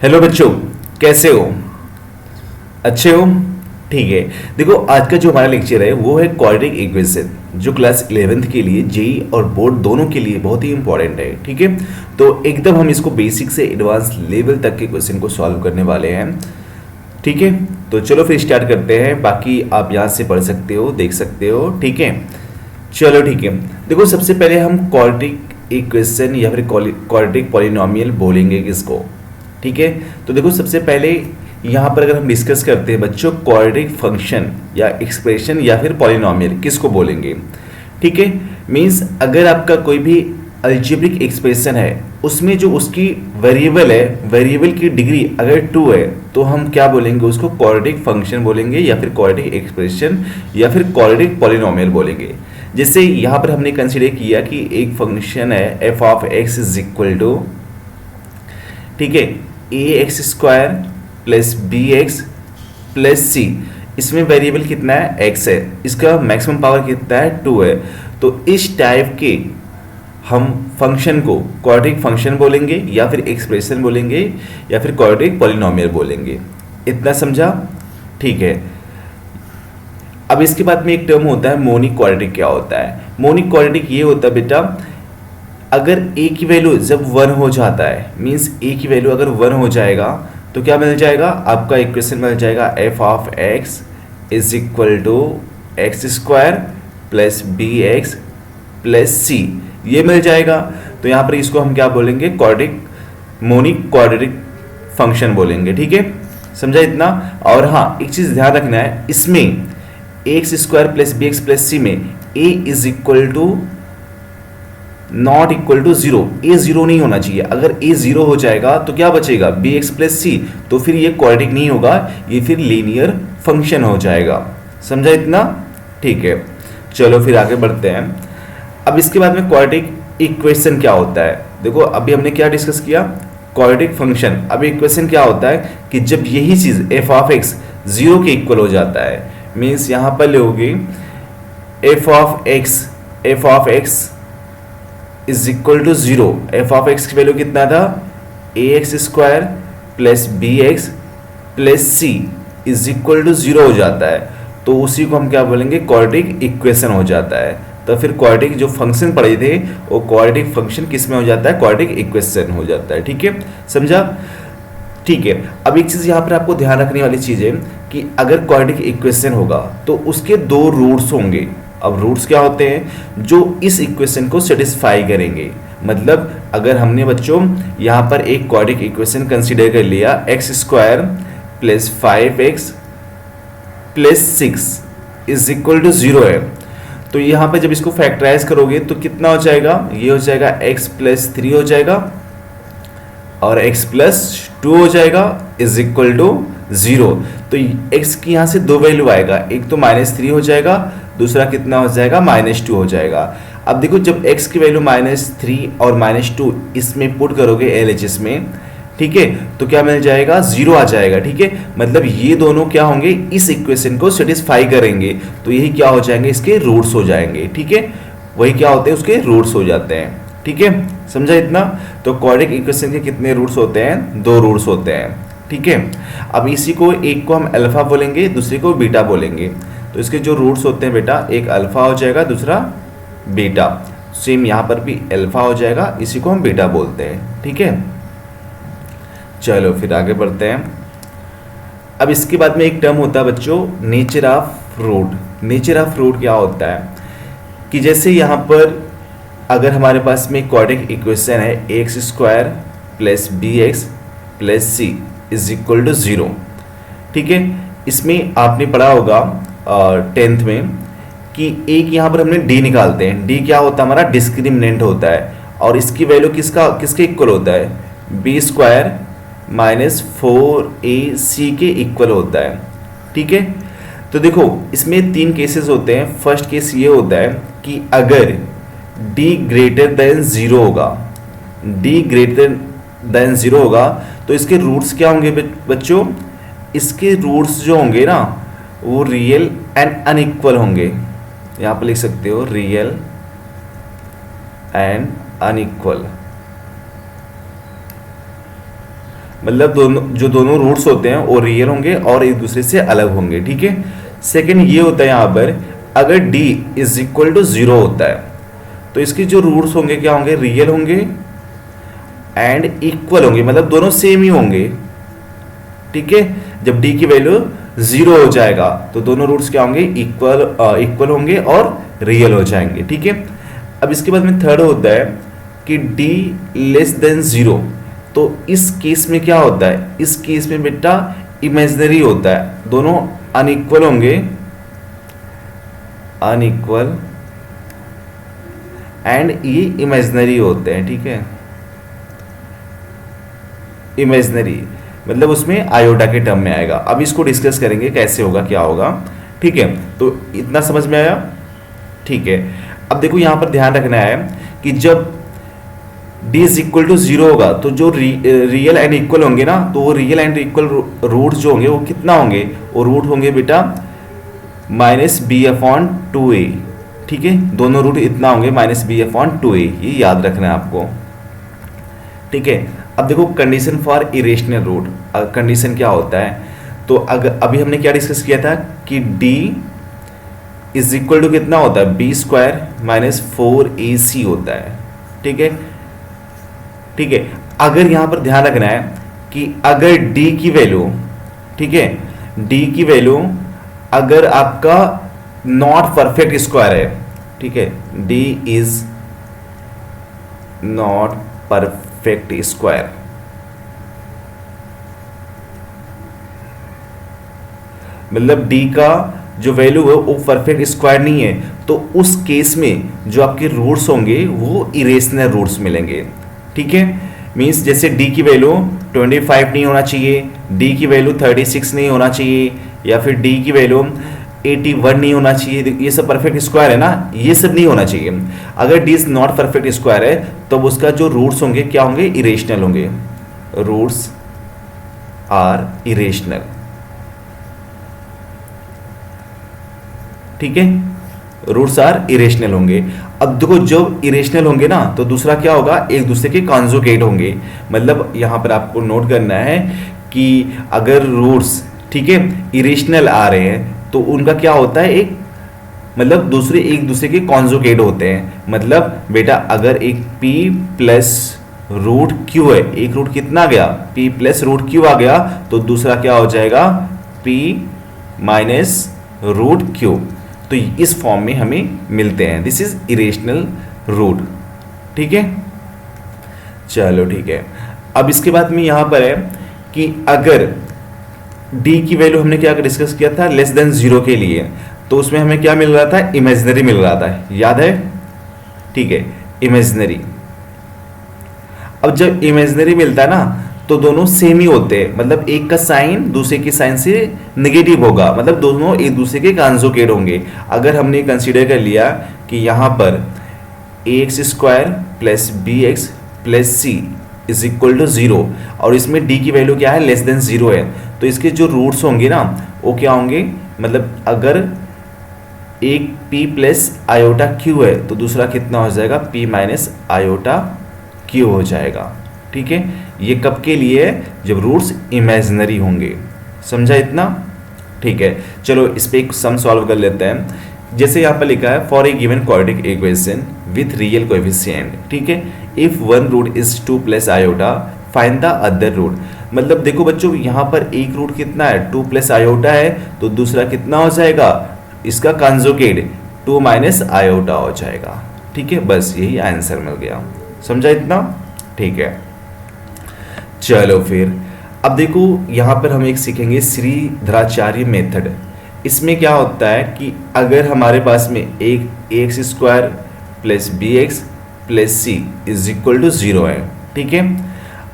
Hello बच्चों, कैसे हो? अच्छे हो? ठीक है। देखो, आज का जो हमारा लेक्चर है वो है क्वाड्रेटिक इक्वेशन, जो क्लास 11th के लिए जेई और बोर्ड दोनों के लिए बहुत ही इंपॉर्टेंट है। ठीक है, तो एकदम हम इसको बेसिक से एडवांस लेवल तक के क्वेश्चन को सॉल्व करने वाले हैं। ठीक है, तो चलो फिर स्टार्ट करते हैं। बाकी आप यहाँ से पढ़ सकते हो, देख सकते हो। ठीक है, चलो ठीक है। देखो, सबसे पहले हम क्वाड्रेटिक इक्वेशन या फिर क्वाड्रेटिक पॉलिनोमियल बोलेंगे किसको। ठीक है, तो देखो सबसे पहले यहाँ पर अगर हम डिस्कस करते हैं बच्चों, क्वाड्रेटिक फंक्शन या एक्सप्रेशन या फिर पॉलिनोमियल किसको बोलेंगे। ठीक है, मीन्स अगर आपका कोई भी अल्जेब्रिक एक्सप्रेशन है, उसमें जो उसकी वेरिएबल है, वेरिएबल की डिग्री अगर 2 है, तो हम क्या बोलेंगे, उसको क्वाड्रेटिक फंक्शन बोलेंगे या फिर क्वाड्रेटिक एक्सप्रेशन या फिर क्वाड्रेटिक पॉलिनोमियल बोलेंगे। जैसे यहाँ पर हमने कंसिडर किया कि एक फंक्शन है f of x is equal to, ठीक है, a x square plus b x plus c. इसमें वेरिएबल कितना है, एक्स है, इसका मैक्सिमम पावर कितना है, 2 है। तो इस टाइप के हम फंक्शन को क्वाड्रेटिक फंक्शन बोलेंगे या फिर एक्सप्रेशन बोलेंगे या फिर क्वाड्रेटिक पॉलिनोमियल बोलेंगे। इतना समझा? ठीक है। अब इसके बाद में एक टर्म होता है मोनिक क्वाड्रेटिक। क्या होता है मोनिक क्वाड्रेटिक? ये होता है बेटा, अगर ए की वैल्यू जब 1 हो जाता है, मीन्स ए की वैल्यू अगर 1 हो जाएगा तो क्या मिल जाएगा, आपका इक्वेशन मिल जाएगा f of x is equal to x square plus b x plus c, ये मिल जाएगा। तो यहाँ पर इसको हम क्या बोलेंगे, क्वाड्रेटिक मोनिक क्वाड्रेटिक फंक्शन बोलेंगे। ठीक है, समझा इतना? और हाँ, एक चीज़ ध्यान रखना है, इसमें x square plus b x plus c में a is equal to not equal to zero, a zero नहीं होना चाहिए। अगर ए जीरो हो जाएगा तो क्या बचेगा, बी एक्स प्लस सी, तो फिर ये क्वाड्रेटिक नहीं होगा, ये फिर लीनियर फंक्शन हो जाएगा। समझा इतना? ठीक है, चलो फिर आगे बढ़ते हैं। अब इसके बाद में क्वाड्रेटिक इक्वेशन क्या होता है। देखो अभी हमने क्या डिस्कस किया, क्वाड्रेटिक फंक्शन। अब इक्वेशन क्या होता है कि जब यही चीज एफ ऑफ एक्स जीरो के इक्वल हो जाता है, मीन्स यहां पर लोगे f of x is equal to zero. F of x की वैल्यू कितना था, a x square plus b x plus c is equal to zero हो जाता है, तो उसी को हम क्या बोलेंगे, क्वाड्रेटिक इक्वेशन हो जाता है। तो फिर क्वाड्रेटिक जो फंक्शन पढ़े थे वो क्वाड्रेटिक फंक्शन किस में हो जाता है, क्वाड्रेटिक इक्वेशन हो जाता है। ठीक है, समझा? ठीक है। अब एक चीज़ यहाँ पर आपको ध्यान रखने वाली चीज़ है कि अगर क्वाड्रेटिक इक्वेशन होगा तो उसके 2 रूट्स होंगे। अब रूट्स क्या होते हैं, जो इस इक्वेशन को सेटिस्फाई करेंगे। मतलब अगर हमने बच्चों यहाँ पर एक क्वाड्रेटिक इक्वेशन कंसीडर कर लिया, x square plus 5x plus 6 is equal to 0 है, तो यहाँ पर जब इसको फैक्टराइज करोगे तो कितना हो जाएगा, ये हो जाएगा x प्लस 3 हो जाएगा और x प्लस 2 हो जाएगा इज इक्वल टू 0। तो x की यहाँ से 2 वैल्यू आएगा, एक तो -3 हो जाएगा, दूसरा कितना हो जाएगा, -2 हो जाएगा। अब देखो जब x की वैल्यू -3 और -2 इसमें पुट करोगे LHS में, ठीक है, तो क्या मिल जाएगा, 0 आ जाएगा। ठीक है, मतलब ये दोनों क्या होंगे, इस इक्वेशन को सेटिस्फाई करेंगे, तो यही क्या हो जाएंगे, इसके रूट्स हो जाएंगे। ठीक है, वही क्या होते हैं, उसके रूट्स हो जाते हैं। ठीक है, समझा इतना? तो क्वाड्रेटिक इक्वेशन के कितने रूट्स होते हैं, 2 रूट्स होते हैं। ठीक है, अब इसी को एक को हम अल्फा बोलेंगे, दूसरे को बीटा बोलेंगे। तो इसके जो रूट्स होते हैं बेटा, एक अल्फा हो जाएगा, दूसरा बीटा। सेम यहाँ पर भी अल्फा हो जाएगा, इसी को हम बीटा बोलते हैं। ठीक है, चलो फिर आगे बढ़ते हैं। अब इसके बाद में एक टर्म होता है बच्चों, nature of root. Nature of root क्या होता है कि जैसे यहाँ पर अगर हमारे पास में क्वाड्रेटिक इक्वेशन है, x square plus b x plus c is equal to 0। ठीक है, इसमें आपने पढ़ा होगा 10th में कि एक यहाँ पर हमने डी निकालते हैं। डी क्या होता है, हमारा डिस्क्रिमिनेंट होता है, और इसकी वैल्यू किसके इक्वल होता है, बी स्क्वायर माइनस 4ac के इक्वल होता है। ठीक है, तो देखो इसमें 3 केसेस होते हैं। फर्स्ट केस ये होता है कि अगर d ग्रेटर देन 0 होगा, d ग्रेटर देन 0 होगा, तो इसके रूट्स क्या होंगे बच्चों, इसके रूट्स जो होंगे ना वो रियल एंड अनइक्वल होंगे। यहाँ पर लिख सकते हो रियल एंड अनइक्वल। मतलब दोनों रूट्स होते हैं वो रियल होंगे और एक दूसरे से अलग होंगे, ठीक है। सेकंड ये होता है यहाँ पर, अगर d इज इक्वल टू 0 होता है तो इसके जो रूट्स होंगे क्या होंगे, रियल होंगे एंड इक्वल होंगे, मतलब दोनों सेम ही होंगे, ठीक है। जब d की वैल्यू 0 हो जाएगा तो दोनों रूट्स क्या होंगे, इक्वल होंगे और रियल हो जाएंगे, ठीक है। अब इसके बाद में थर्ड होता है कि d लेस देन 0, तो इस केस में क्या होता है, इस केस में बेटा इमेजिनरी होता है, दोनों अनइक्वल होंगे, अनइक्वल एंड ये इमेजिनरी होते हैं, ठीक है। इमेजिनरी मतलब उसमें आयोटा के टर्म में आएगा। अब इसको डिस्कस करेंगे कैसे होगा, क्या होगा, ठीक है। तो इतना समझ में आया, ठीक है। अब देखो यहां पर ध्यान रखना है कि जब d इज इक्वल टू 0 होगा तो जो रियल एंड इक्वल होंगे ना, तो वो रियल एंड इक्वल रूट जो होंगे वो कितना होंगे, वो रूट होंगे बेटा -b/2a, ठीक है। दोनों रूट इतना होंगे -b/2a, ये याद रखना है आपको, ठीक है। अब देखो condition for irrational root, condition क्या होता है, तो अगर अभी हमने क्या डिस्कस किया था कि d इज इक्वल टू कितना होता है, b² - 4ac होता है, ठीक है, ठीक है। अगर यहां पर ध्यान रखना है कि अगर d की वैल्यू, ठीक है, d की वैल्यू अगर आपका नॉट परफेक्ट स्क्वायर है, ठीक है, d is not perfect square, मतलब d का जो वैल्यू है वो परफेक्ट स्क्वायर नहीं है, तो उस केस में जो आपके रूट्स होंगे वो इरेशनल रूट्स मिलेंगे, ठीक है। मींस जैसे d की वैल्यू 25 नहीं होना चाहिए, d की वैल्यू 36 नहीं होना चाहिए, या फिर d की वैल्यू 81 नहीं होना चाहिए, ये सब परफेक्ट स्क्वायर है ना, ये सब नहीं होना चाहिए। अगर d is not perfect square है तो उसका जो रूट्स होंगे क्या होंगे, इरेशनल होंगे, रूट्स आर इरेशनल, ठीक है, रूट्स आर इरेशनल होंगे। अब देखो जब इरेशनल होंगे ना तो दूसरा क्या होगा, एक दूसरे के कॉन्जुगेट होंगे, मतलब यहां पर आपको नोट करना है कि अगर रूट्स, ठीक है, इरेशनल आ रहे हैं तो उनका क्या होता है, एक मतलब दूसरे एक दूसरे के कॉन्जुगेट होते हैं। मतलब बेटा अगर एक p प्लस रूट क्यू है, एक रूट कितना आ गया, p प्लस रूट क्यू आ गया, तो दूसरा क्या हो जाएगा, p माइनस रूट क्यू, तो इस फॉर्म में हमें मिलते हैं, दिस इज इरेशनल रूट, ठीक है। चलो ठीक है। अब इसके बाद में यहां पर है कि अगर d की वैल्यू हमने क्या डिस्कस किया था, लेस देन 0 के लिए, तो उसमें हमें क्या मिल रहा था, इमेजिनरी मिल रहा था, याद है, ठीक है, इमेजिनरी। अब जब इमेजिनरी मिलता है ना तो दोनों सेम ही होते हैं, मतलब एक का साइन दूसरे के साइन से नेगेटिव होगा, मतलब दोनों एक दूसरे के कॉन्जुगेट होंगे। अगर हमने कंसीडर कर लिया कि यहाँ पर ax² plus bx plus c is equal to 0 और इसमें d की वैल्यू क्या है, लेस देन 0 है, तो इसके जो रूट्स होंगे ना वो क्या होंगे, मतलब अगर एक p प्लस आयोटा q है तो दूसरा कितना हो जाएगा, p माइनस आयोटा q हो जाएगा, ठीक है। ये कब के लिए है, जब रूट्स इमेजिनरी होंगे, समझा इतना, ठीक है। चलो इस पे एक सम सॉल्व कर लेते हैं। जैसे यहाँ पर लिखा है for a given quadratic equation with real coefficient, ठीक है, if one root is 2 plus iota find the other root. मतलब देखो बच्चों यहाँ पर एक रूट कितना है, 2 प्लस आयोटा है, तो दूसरा कितना हो जाएगा, इसका कॉन्जुगेट 2 माइनस आयोटा हो जाएगा, ठीक है। बस यही आंसर मिल गया, समझा इतना, ठीक है। चलो फिर अब देखो यहाँ पर हम एक सीखेंगे श्रीधराचार्य मेथड। इसमें क्या होता है कि अगर हमारे पास में एक ax² plus bx plus c is equal to 0 है, ठीक है।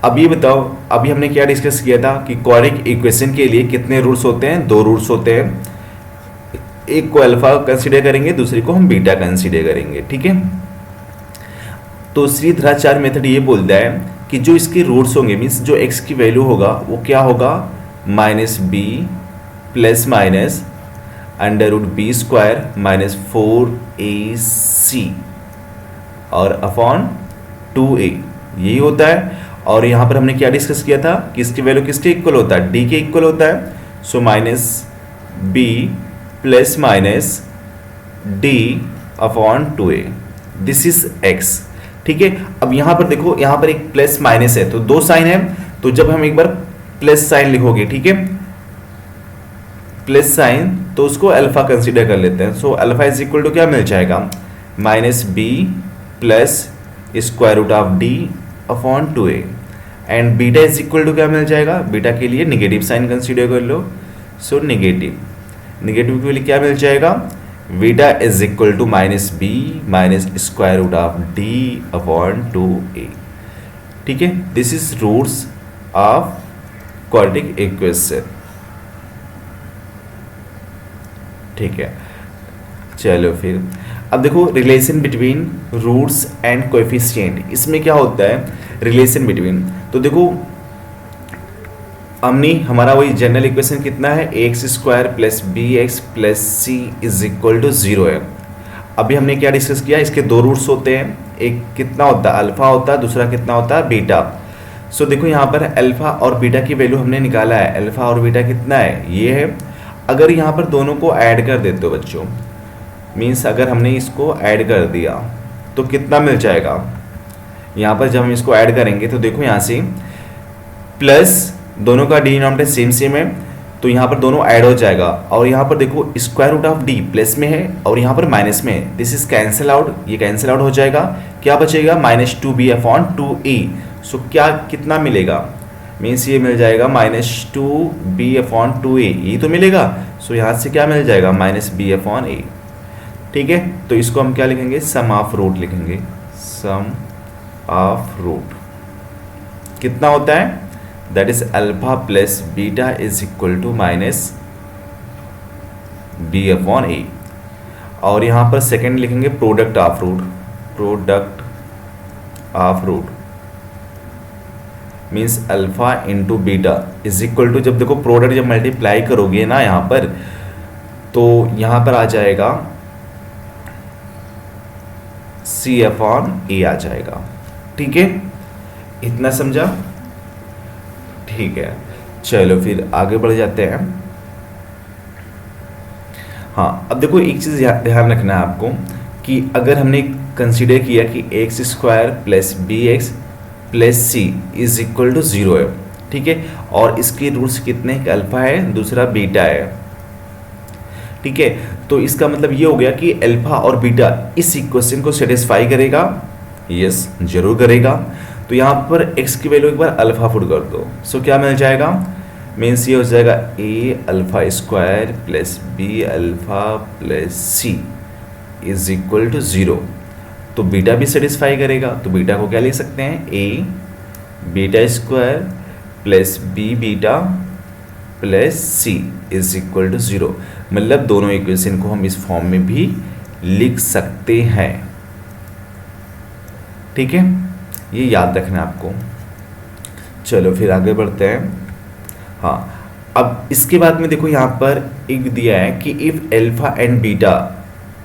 अब ये बताओ, अभी हमने क्या डिस्कस किया था कि क्वाड्रेटिक इक्वेशन के लिए कितने रूट्स होते हैं, 2 रूट्स होते हैं, एक को अल्फा कंसीडर करेंगे, दूसरे को हम बीटा कंसीडर करेंगे, ठीक है। तो श्रीधराचार्य मेथड ये बोलता है कि जो इसके रूट्स होंगे, मीन्स जो x की वैल्यू होगा वो क्या होगा, -b plus minus √b² - 4ac और अपॉन 2a, यही होता है। और यहाँ पर हमने क्या डिस्कस किया था कि इसकी वैल्यू किसके इक्वल होता है, डी के इक्वल होता है। So minus b plus minus d upon 2a, this is x। ठीक है, अब यहाँ पर देखो, यहाँ पर एक प्लस माइनस है तो दो साइन है, तो जब हम एक बार प्लस साइन लिखोगे, ठीक है, प्लस साइन, तो उसको अल्फा कंसीडर कर लेते हैं। So alpha is equal to क्या मिल जाएगा, minus b plus square root of d upon 2a, and beta is equal to क्या मिल जाएगा, बीटा के लिए निगेटिव साइन कंसीडर कर लो। सो निगेटिव के लिए क्या मिल जाएगा, beta is equal to minus b minus square root of d upon 2a। ठीक है, this is roots of quadratic equation. ठीक है, चलो फिर अब देखो relation between roots and coefficient, इसमें क्या होता है रिलेशन बिटवीन, तो देखो हमने हमारा वही जनरल इक्वेशन कितना है, x square plus b x plus c is equal to 0 है। अभी हमने क्या डिस्कस किया, इसके दो रूट्स होते हैं, एक कितना होता है अल्फा होता है, दूसरा कितना होता है बीटा। सो देखो यहाँ पर अल्फा और बीटा की वैल्यू हमने निकाला है, अल्फा और बीटा कितना है, ये है। अगर यहाँ पर दोनों को ऐड कर देते हो बच्चों, मीन्स अगर हमने इसको ऐड कर दिया तो कितना मिल जाएगा, यहाँ पर जब हम इसको ऐड करेंगे तो देखो यहाँ से प्लस दोनों का डिनोमिनेटर सेम सेम है, तो यहाँ पर दोनों ऐड हो जाएगा, और यहाँ पर देखो square root of d plus में है और यहाँ पर माइनस में है, दिस इज कैंसिल आउट, ये कैंसिल आउट हो जाएगा, क्या बचेगा माइनस 2b अपॉन 2e। सो क्या कितना मिलेगा, मीन्स ये मिल जाएगा माइनस 2b अपॉन 2a, ये तो मिलेगा। सो यहाँ से क्या मिल जाएगा माइनस b अपॉन a। ठीक है, तो इसको हम क्या लिखेंगे, सम ऑफ रूट लिखेंगे, सम ऑफ रूट कितना होता है, that is alpha plus beta is equal to minus b upon a। और यहाँ पर सेकेंड लिखेंगे product of root, product of root means alpha into beta is equal to, जब देखो प्रोडक्ट जब मल्टीप्लाई करोगे ना यहाँ पर, तो यहाँ पर आ जाएगा c अपॉन a आ जाएगा। ठीक है, इतना समझा। ठीक है, चलो फिर आगे बढ़ जाते हैं। हाँ, अब देखो एक चीज़ ध्यान रखना है आपको कि अगर हमने कंसीडर किया कि x square plus b x plus c is equal to 0 है, ठीक है, और इसके रूट्स कितने, एक अल्फा है दूसरा बीटा है। ठीक है, तो इसका मतलब ये हो गया कि अल्फा और बीटा इस इक्वेशन को सेटिस्फाई करेगा, यस जरूर करेगा। तो यहाँ पर x की वैल्यू एक बार अल्फा पुट कर दो, सो क्या मिल जाएगा, मीन्स ये हो जाएगा a alpha square plus b alpha plus c is equal to 0। तो बीटा भी सेटिस्फाई करेगा, तो बीटा को क्या लिख सकते हैं, a beta square plus b beta plus c is equal to 0। मतलब दोनों इक्वेशन को हम इस फॉर्म में भी लिख सकते हैं। ठीक है, ये याद रखना है आपको। चलो फिर आगे बढ़ते हैं। हाँ, अब इसके बाद में देखो यहाँ पर एक दिया है कि if alpha and beta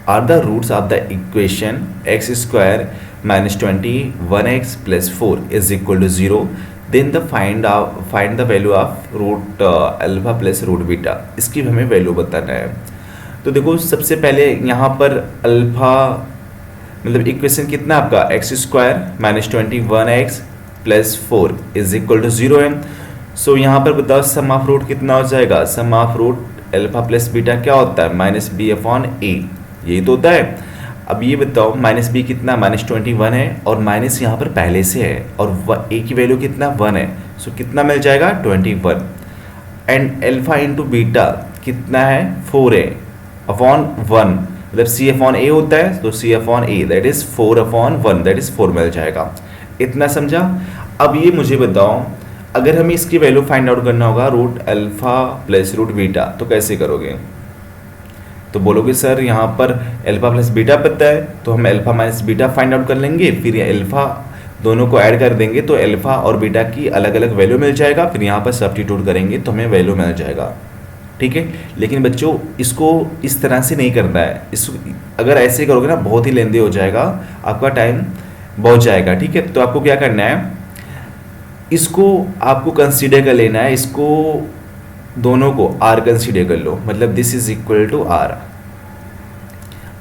are the roots of the equation x square minus 21x plus 4 is equal to 0, then the find the value of root alpha plus root beta. इसकी हमें वैल्यू बताना है। तो देखो सबसे पहले यहाँ पर अल्फा मतलब इक्वेशन कितना आपका, x square minus 21x plus 4 is equal to 0 है। सो यहाँ पर बताओ सम ऑफ रूट कितना हो जाएगा, sum of root alpha plus beta क्या होता है, माइनस बी अपॉन ए, यही तो होता है। अब ये बताओ माइनस बी कितना, माइनस 21 है, और माइनस यहाँ पर पहले से है, और ए की वैल्यू कितना 1 है, सो कितना मिल जाएगा 21। एंड अल्फा इंटू बीटा कितना है 4 है अपॉन 1, मतलब सी अपॉन ए होता है, तो c upon a that is 4 upon 1 that is 4 मिल जाएगा। इतना समझा। अब ये मुझे बताओ अगर हमें इसकी वैल्यू फाइंड आउट करना होगा root alpha plus root beta, तो कैसे करोगे, तो बोलोगे सर यहाँ पर अल्फा प्लस बीटा पता है, तो हम alpha minus beta find out कर लेंगे, फिर ये अल्फा दोनों को ऐड कर देंगे तो अल्फा और बीटा की अलग अलग वैल्यू मिल जाएगा, फिर यहाँ पर सब्स्टिट्यूट करेंगे तो हमें वैल्यू मिल जाएगा। ठीक है, लेकिन बच्चों इसको इस तरह से नहीं करना है, इस अगर ऐसे करोगे ना बहुत ही लेंदी हो जाएगा, आपका टाइम बहुत जाएगा। ठीक है, तो आपको क्या करना है, इसको आपको कंसीडर कर लेना है, इसको दोनों को आर कंसीडर कर लो, मतलब this is equal to R.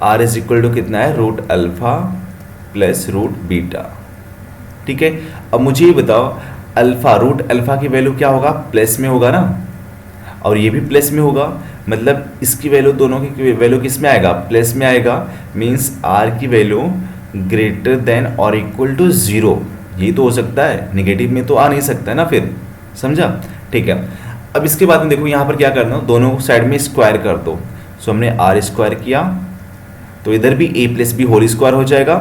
R is equal to कितना है, root alpha plus root beta. ठीक है, अब मुझे ये बताओ अल्फा, रूट अल्फा की वैल्यू क्या होगा, प्लस में होगा ना, और ये भी प्लस में होगा, मतलब इसकी वैल्यू, दोनों की वैल्यू किस में आएगा, प्लस में आएगा। मीन्स आर की वैल्यू ग्रेटर देन और इक्वल टू 0। ये तो हो सकता है, निगेटिव में तो आ नहीं सकता है ना फिर, समझा। ठीक है, अब इसके बाद में देखो यहाँ पर क्या करना, दोनों साइड में स्क्वायर कर दो। सो हमने आर स्क्वायर किया तो इधर भी a plus b whole square हो जाएगा।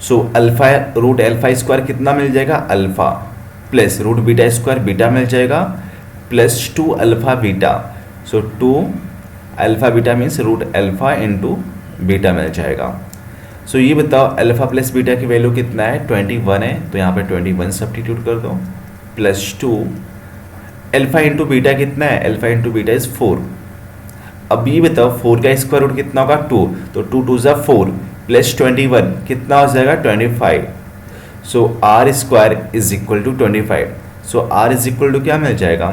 So alpha, root alpha square कितना मिल जाएगा, alpha, plus root beta square beta मिल जाएगा, plus 2 alpha beta. So 2 alpha beta means root alpha into beta मिल जाएगा। सो ये बताओ अल्फा प्लस बीटा की वैल्यू कितना है, 21 है, तो यहाँ पर 21 सब्स्टिट्यूट कर दो, प्लस 2 अल्फा इंटू बीटा कितना है, अल्फा इंटू बीटा इज 4। अब ये बताओ 4 का स्क्वायर रूट कितना होगा, 2, तो 2 2 ज़ा 4 प्लस 21 कितना हो जाएगा, 25। So r square is equal to 25। So r is equal to क्या मिल जाएगा,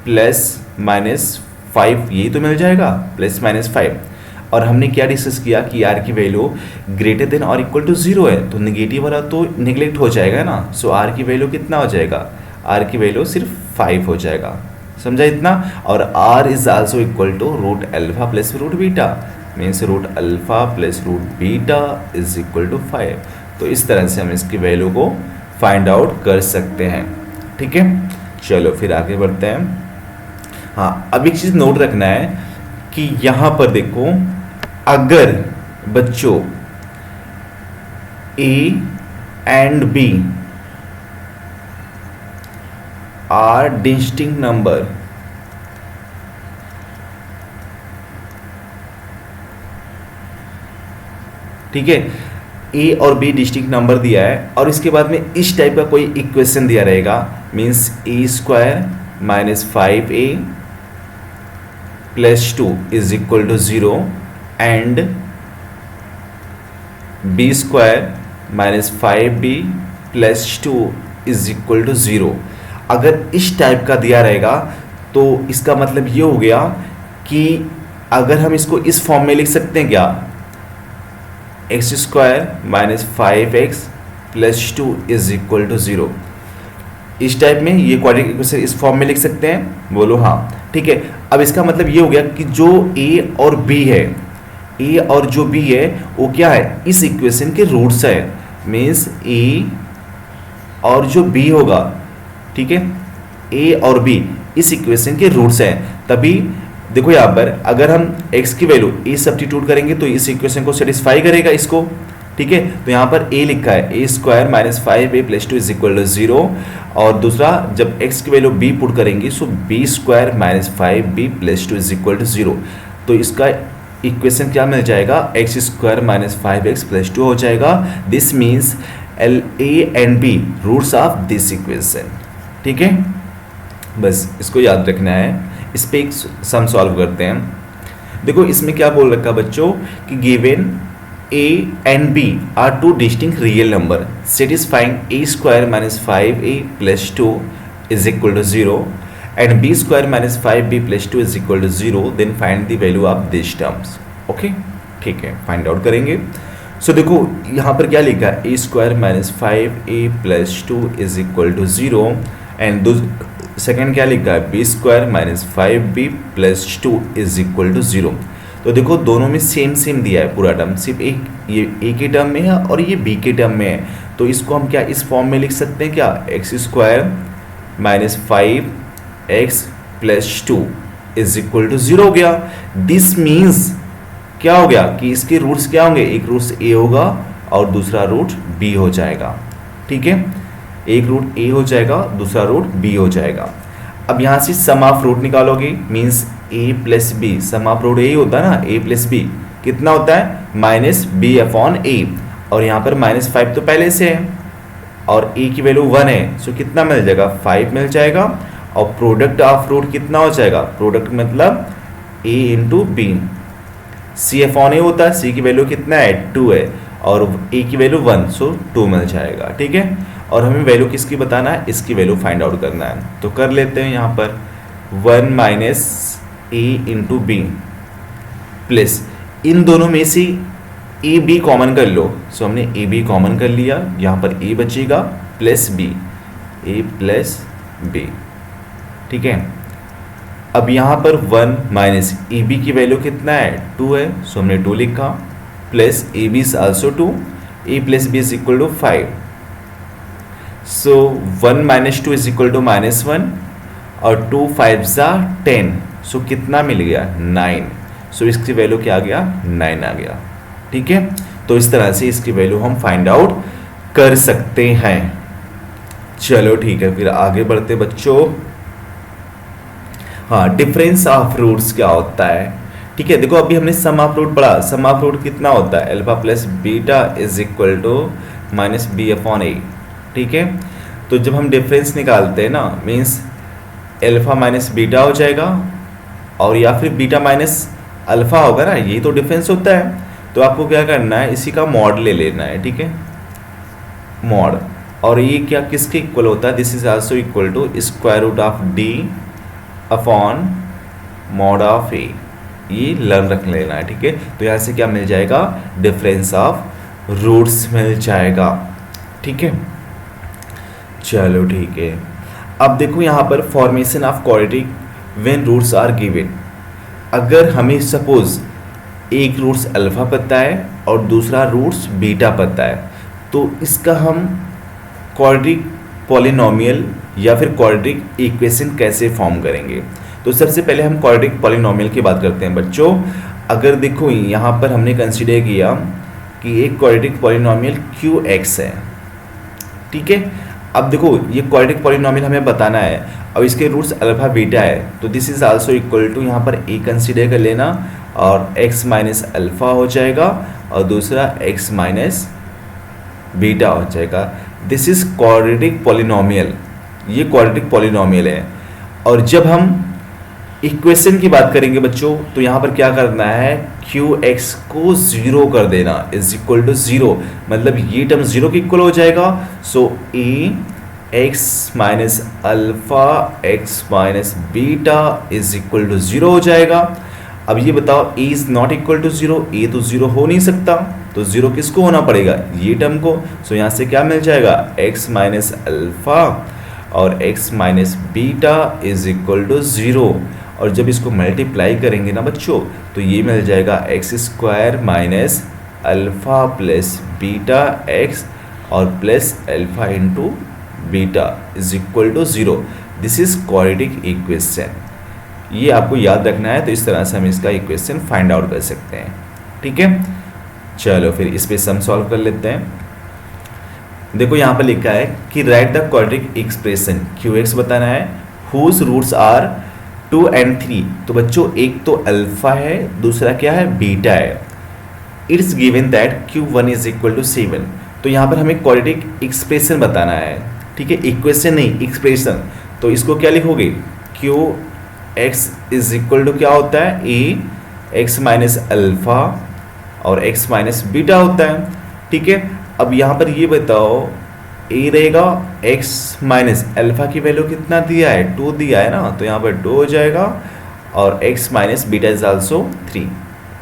प्लस माइनस 5, यही तो मिल जाएगा, प्लस माइनस 5। और हमने क्या डिस्कस किया कि आर की वैल्यू ग्रेटर देन और इक्वल टू 0 है, तो निगेटिव वाला तो निगलेक्ट हो जाएगा ना। सो आर की वैल्यू कितना हो जाएगा, आर की वैल्यू सिर्फ 5 हो जाएगा, समझा इतना। और R is also equal to root alpha plus root beta, means root alpha plus root beta is equal to 5। तो इस तरह से हम इसकी वैल्यू को फाइंड आउट कर सकते हैं। ठीक है, चलो फिर आगे बढ़ते हैं। हाँ, अब एक चीज़ नोट रखना है कि यहाँ पर देखो, अगर बच्चों a and b are distinct number, ठीक है, ए और बी डिस्टिंक्ट नंबर दिया है और इसके बाद में इस टाइप का कोई इक्वेशन दिया रहेगा, means a square minus 5a plus 2 is equal to 0 and b square minus 5b plus 2 is equal to 0। अगर इस टाइप का दिया रहेगा तो इसका मतलब ये हो गया कि अगर हम इसको इस फॉर्म में लिख सकते हैं क्या, x square minus 5x plus 2 is equal to 0, इस टाइप में ये क्वाड्रेटिक इक्वेशन इस फॉर्म में लिख सकते हैं, बोलो हाँ। ठीक है, अब इसका मतलब ये हो गया कि जो a और b है, a और जो b है वो क्या है, इस इक्वेशन के रूट्स है, मीन्स a और जो b होगा, ठीक है, a और b इस इक्वेशन के रूट्स हैं। तभी देखो यहाँ पर अगर हम x की वैल्यू a सब्स्टिट्यूट करेंगे तो इस इक्वेशन को सेटिस्फाई करेगा इसको। ठीक है, तो यहाँ पर a लिखा है, a square minus 5a plus 2 is equal to 0, और दूसरा जब x की वैल्यू b पुट करेंगे so b square minus 5b plus 2 is equal to 0। तो इसका इक्वेशन क्या मिल जाएगा, x square minus 5x plus 2 हो जाएगा। This means l a and b roots of this equation. ठीक है, बस इसको याद रखना है। इस पर एक सम सॉल्व करते हैं। देखो इसमें क्या बोल रखा बच्चों कि given a and b are two distinct real number satisfying a square minus 5a plus 2 is equal to 0 and b square minus 5b plus 2 is equal to 0, then find the value of these terms. Okay, ठीक है, find out करेंगे। सो देखो यहाँ पर क्या लिखा है, a square minus 5a plus 2 is equal to 0 and second क्या लिखा है, b square minus 5b plus 2 is equal to 0। तो देखो दोनों में सेम सेम दिया है पूरा टर्म, सिर्फ एक ये ए के टर्म में है और ये बी के टर्म में है। तो इसको हम क्या इस फॉर्म में लिख सकते हैं क्या, x square minus 5x plus 2 is equal to 0 हो गया। दिस मीन्स क्या हो गया कि इसके रूट्स क्या होंगे, एक रूट्स a होगा और दूसरा रूट b हो जाएगा। ठीक है, एक रूट a हो जाएगा, दूसरा रूट b हो जाएगा। अब यहाँ से सम ऑफ रूट निकालोगे, means a plus b, sum of root a होता है ना, a प्लस बी कितना होता है, माइनस बी अपॉन a, और यहाँ पर माइनस 5 तो पहले से है और a की वैल्यू 1 है, सो कितना मिल जाएगा, 5 मिल जाएगा। और प्रोडक्ट ऑफ रूट कितना हो जाएगा, प्रोडक्ट मतलब a into b, c upon a होता है, c की वैल्यू कितना है, 2 है और a की वैल्यू 1, सो 2 मिल जाएगा। ठीक है, और हमें वैल्यू किसकी बताना है, इसकी वैल्यू फाइंड आउट करना है। तो कर लेते हैं यहाँ पर 1 माइनस ए इंटू बी प्लस इन दोनों में से ए बी कॉमन कर लो। सो हमने ए बी कॉमन कर लिया, यहाँ पर ए बचेगा plus b, a plus b, ठीक है। अब यहाँ पर 1 माइनस ए बी की वैल्यू कितना है, 2 है, सो हमने 2 लिखा, plus a b is also 2, a plus b is equal to 5। So 1 minus 2 is equal to -1 और 2 5 जा 10, सो कितना मिल गया 9। सो इसकी वैल्यू क्या आ गया, 9 आ गया, ठीक है। तो इस तरह से इसकी वैल्यू हम फाइंड आउट कर सकते हैं। चलो ठीक है, फिर आगे बढ़ते बच्चों। हाँ, डिफरेंस ऑफ रूट्स क्या होता है, ठीक है। देखो अभी हमने सम ऑफ रूट पढ़ा, सम ऑफ रूट कितना होता है, alpha plus beta is equal to minus b upon a, ठीक है। तो जब हम डिफरेंस निकालते हैं ना, मीन्स अल्फा माइनस बीटा हो जाएगा और या फिर बीटा माइनस अल्फा होगा ना, यही तो डिफरेंस होता है। तो आपको क्या करना है, इसी का मॉड ले लेना है, ठीक है, मॉड। और ये क्या किसके इक्वल होता है, this is also equal to square root of d upon mod of a, ये लर्न रख लेना है, ठीक है। तो यहाँ से क्या मिल जाएगा, डिफरेंस ऑफ रूट्स मिल जाएगा, ठीक है। चलो ठीक है, अब देखो यहाँ पर formation of quadratic when roots are given. अगर हमें सपोज एक रूट्स अल्फा पता है और दूसरा रूट्स बीटा पता है, तो इसका हम क्वाड्रेटिक पॉलिनोमियल या फिर क्वाड्रेटिक इक्वेशन कैसे फॉर्म करेंगे। तो सबसे पहले हम क्वाड्रेटिक पॉलिनोमियल की बात करते हैं बच्चों। अगर देखो यहाँ पर हमने कंसीडर किया कि एक क्वाड्रेटिक पॉलिनोमियल QX है, ठीक है। अब देखो ये क्वाड्रेटिक पॉलिनोमियल हमें बताना है, अब इसके रूट्स अल्फा बीटा है, तो this is also equal to यहाँ पर ए कंसीडर कर लेना और x माइनस अल्फा हो जाएगा और दूसरा x माइनस बीटा हो जाएगा। दिस इज क्वाड्रेटिक पॉलिनोमियल, ये क्वाड्रेटिक पॉलिनोमियल है। और जब हम इक्वेशन की बात करेंगे बच्चों, तो यहाँ पर क्या करना है, QX को 0 कर देना, इज इक्वल टू 0, मतलब ये टर्म 0 के इक्वल हो जाएगा। So a x minus alpha x minus beta is equal to 0 हो जाएगा। अब ये बताओ a is not equal to 0, a तो 0 हो नहीं सकता, तो 0 किसको होना पड़ेगा, ये टर्म को। सो यहाँ से क्या मिल जाएगा, x माइनस अल्फा और x minus beta is equal to 0। और जब इसको मल्टीप्लाई करेंगे ना बच्चों, तो ये मिल जाएगा x square minus alpha plus beta x और plus alpha into beta is equal to 0। This is quadratic equation, ये आपको याद रखना है। तो इस तरह से हम इसका इक्वेशन फाइंड आउट कर सकते हैं, ठीक है। चलो फिर इस पे सम सॉल्व कर लेते हैं। देखो यहाँ पर लिखा है कि write the quadratic expression, QX बताना है, हुज रूट्स आर 2 and 3। तो बच्चों एक तो अल्फा है, दूसरा क्या है, बीटा है। It's given that Q1 is equal to 7। तो यहाँ पर हमें क्वाड्रेटिक एक्सप्रेशन बताना है, ठीक है, इक्वेशन नहीं, एक्सप्रेशन। तो इसको क्या लिखोगे, QX इज इक्वल टू क्या होता है, a x माइनस अल्फा और x माइनस बीटा होता है, ठीक है। अब यहाँ पर ये बताओ, a रहेगा x माइनस अल्फा की वैल्यू कितना दिया है, 2 दिया है ना, तो यहाँ पर 2 हो जाएगा और x minus beta is also 3,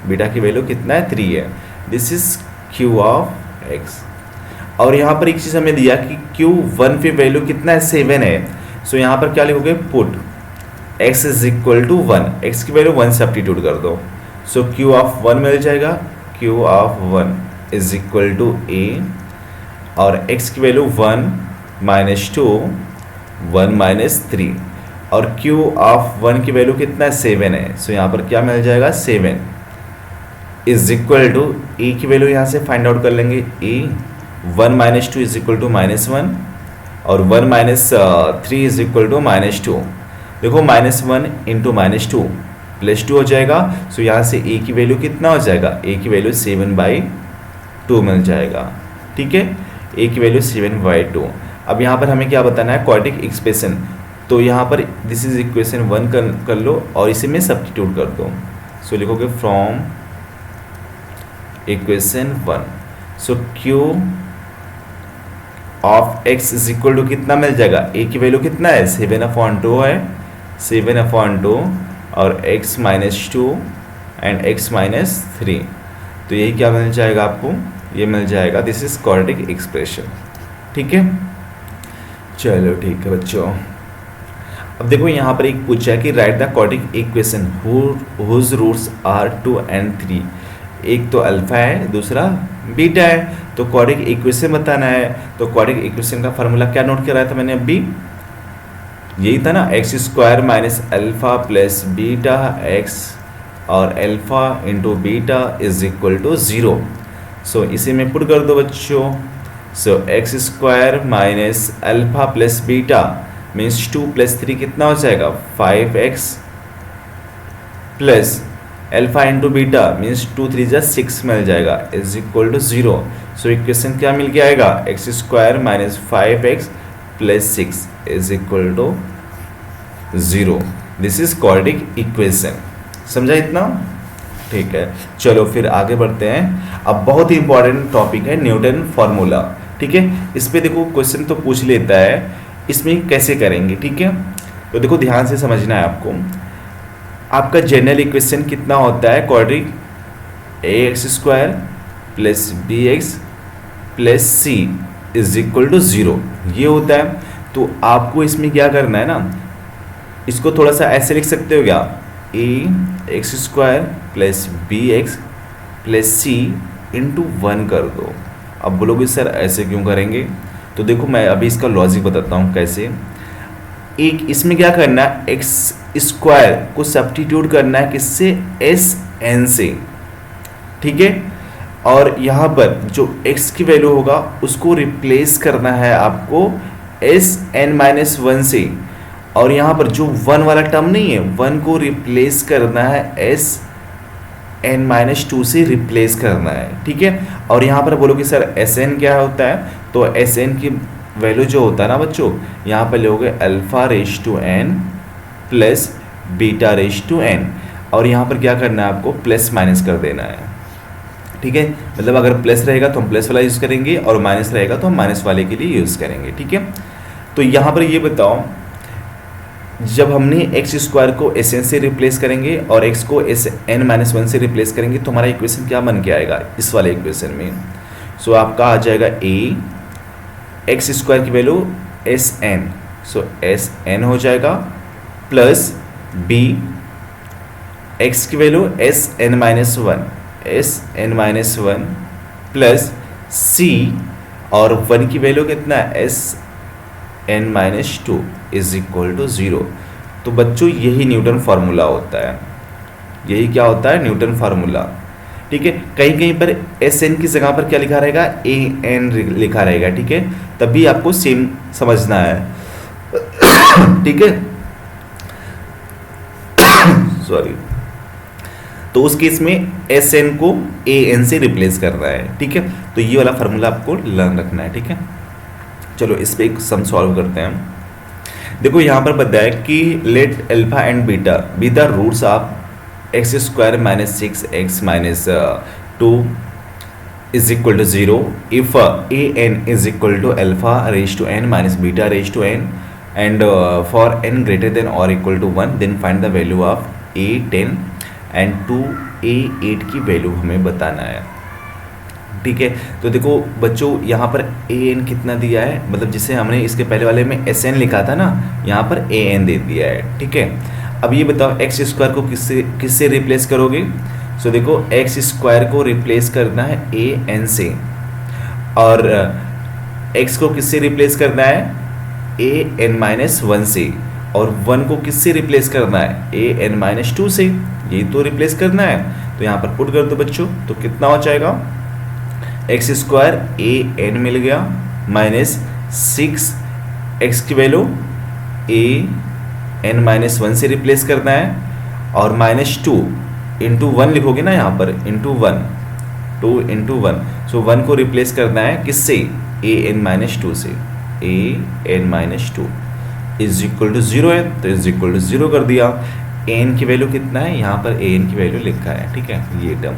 beta की वैल्यू कितना है, 3 है। This is Q of x। और यहाँ पर एक चीज़ हमें दिया कि Q1 पे वैल्यू कितना है, 7 है। सो यहाँ पर क्या लिखोगे, put x is equal to 1, x की वैल्यू 1 सब्स्टिट्यूट कर दो। सो Q ऑफ 1 मिल जाएगा, Q of 1 is equal to a और x की वैल्यू 1 माइनस 2 1 माइनस 3 और Q ऑफ 1 की वैल्यू कितना है, 7 है। सो यहाँ पर क्या मिल जाएगा, 7 इज इक्वल टू a की वैल्यू यहाँ से फाइंड आउट कर लेंगे, a 1 minus 2 is equal to -1 और 1 माइनस 3 इज इक्वल टू -2। देखो -1 इंटू -2 +2 हो जाएगा। सो यहाँ से a की वैल्यू कितना हो जाएगा, a की वैल्यू 7/2 मिल जाएगा, ठीक है, a की वैल्यू 7/2। अब यहाँ पर हमें क्या बताना है, क्वाड्रेटिक एक्सप्रेशन। तो यहाँ पर दिस इज इक्वेशन 1 कर लो और इसे में सब्स्टिट्यूट कर दो। सो लिखोगे from equation 1, so Q of x is equal to कितना मिल जाएगा, a की वैल्यू कितना है 7/2 है, 7/2 और x minus 2 and x minus 3, तो यही क्या मिल जाएगा आपको, ये मिल जाएगा, दिस इज क्वाड्रेटिक एक्सप्रेशन। ठीक है, चलो ठीक है बच्चों। अब देखो यहाँ पर एक पूछा है कि write the quadratic equation whose roots are 2 and 3, एक तो अल्फा है दूसरा बीटा है, तो क्वाड्रेटिक इक्वेशन बताना है। तो क्वाड्रेटिक इक्वेशन का फार्मूला क्या नोट कराया था मैंने अभी, यही था ना, x square minus alpha plus beta x और alpha into beta is equal to 0। So इसे में पुट कर दो बच्चों। So x square minus alpha plus beta means 2 + 3 कितना हो जाएगा 5x plus alpha into beta means 2 3 जा 6 मिल जाएगा is equal to 0। So equation क्या मिल के आएगा, x square minus 5x plus 6 is equal to 0। This is quadratic equation. समझा इतना? ठीक है, चलो फिर आगे बढ़ते हैं। अब बहुत ही इंपॉर्टेंट टॉपिक है न्यूटन फार्मूला। ठीक है, इस पे देखो क्वेश्चन तो पूछ लेता है, इसमें कैसे करेंगे। ठीक है, तो देखो ध्यान से समझना है आपको। आपका जनरल इक्वेशन कितना होता है quadratic, ax² plus bx plus c is equal to 0, ये होता है। तो आपको इसमें क्या करना है ना, इसको थोड़ा सा ऐसे लिख सकते हो क्या, ax² plus bx plus c into 1 कर दो। अब बोलोगे सर ऐसे क्यों करेंगे, तो देखो मैं अभी इसका लॉजिक बताता हूँ कैसे। एक इसमें क्या करना है, एक्स स्क्वायर को सब्स्टिट्यूट करना है किससे, एस एन से। ठीक है, और यहाँ पर जो x की वैल्यू होगा उसको रिप्लेस करना है आपको एस एन माइनस 1 से, और यहाँ पर जो 1 वाला टर्म नहीं है 1 को रिप्लेस करना है एस एन माइनस 2 से रिप्लेस करना है। ठीक है, और यहाँ पर बोलो कि सर एस एन क्या होता है, तो एस एन की वैल्यू जो होता है ना बच्चों, यहाँ पर लोगे alpha raise to n plus beta raise to n, और यहाँ पर क्या करना है आपको प्लस माइनस कर देना है। ठीक है, मतलब अगर प्लस रहेगा तो हम प्लस वाला यूज़ करेंगे और माइनस रहेगा तो हम माइनस वाले के लिए यूज़ करेंगे। ठीक है, तो यहाँ पर ये बताओ, जब हमने एक्स स्क्वायर को एस एन से रिप्लेस करेंगे और एक्स को एस एन माइनस 1 से रिप्लेस करेंगे तो हमारा इक्वेशन क्या बन के आएगा इस वाले इक्वेशन में। सो आपका आ जाएगा ए एक्स स्क्वायर की value s n, so s n हो जाएगा, प्लस बी एक्स की value s n minus 1, s n minus 1 plus c, और 1 की वैल्यू कितना है s n minus 2 is equal to 0। तो बच्चों यही न्यूटन फार्मूला होता है, यही क्या होता है न्यूटन फार्मूला। ठीक है, कहीं कहीं पर एस एन की जगह पर क्या लिखा रहेगा, ए एन लिखा रहेगा। ठीक है, तभी आपको सेम समझना है। ठीक है, सॉरी, तो उस केस में एस एन को ए एन से रिप्लेस करना है। ठीक है, तो ये वाला फार्मूला आपको लर्न रखना है। ठीक है, चलो इस पे एक सम सॉल्व करते हैं। देखो यहाँ पर बताया कि let alpha and beta be the roots of x square minus 6x minus 2 is equal to 0 if a n is equal to alpha raise to n minus beta raise to n and for n greater than और equal to 1 then find the value of a 10 and 2a 8 की value हमें बताना है। ठीक है, तो देखो बच्चों यहाँ पर ए एन कितना दिया है, मतलब जिसे हमने इसके पहले वाले में एस एन लिखा था ना, यहाँ पर ए एन दे दिया है। ठीक है, अब ये बताओ एक्स स्क्वायर को किससे रिप्लेस करोगे। सो देखो एक्स स्क्वायर को रिप्लेस करना है ए एन से, और एक्स को किससे रिप्लेस करना है ए एन माइनस 1 से, और 1 को किससे रिप्लेस करना है ए एन माइनस 2 से, ये तो रिप्लेस करना है। तो यहाँ पर पुट कर दो बच्चों, तो कितना हो जाएगा एक्स स्क्वायर ए एन मिल गया माइनस 6 एक्स की वैल्यू ए एन माइनस 1 से रिप्लेस करना है, और माइनस 2 इंटू 1 लिखोगे ना यहाँ पर, इंटू 1 2 इंटू 1, सो 1 को रिप्लेस करना है किससे ए एन माइनस 2 से, A N minus 2 is equal to 0 है, तो इज इक्वल टू 0 कर दिया। ए एन की वैल्यू कितना है, यहाँ पर ए एन की वैल्यू लिखा है। ठीक है, ये टर्म।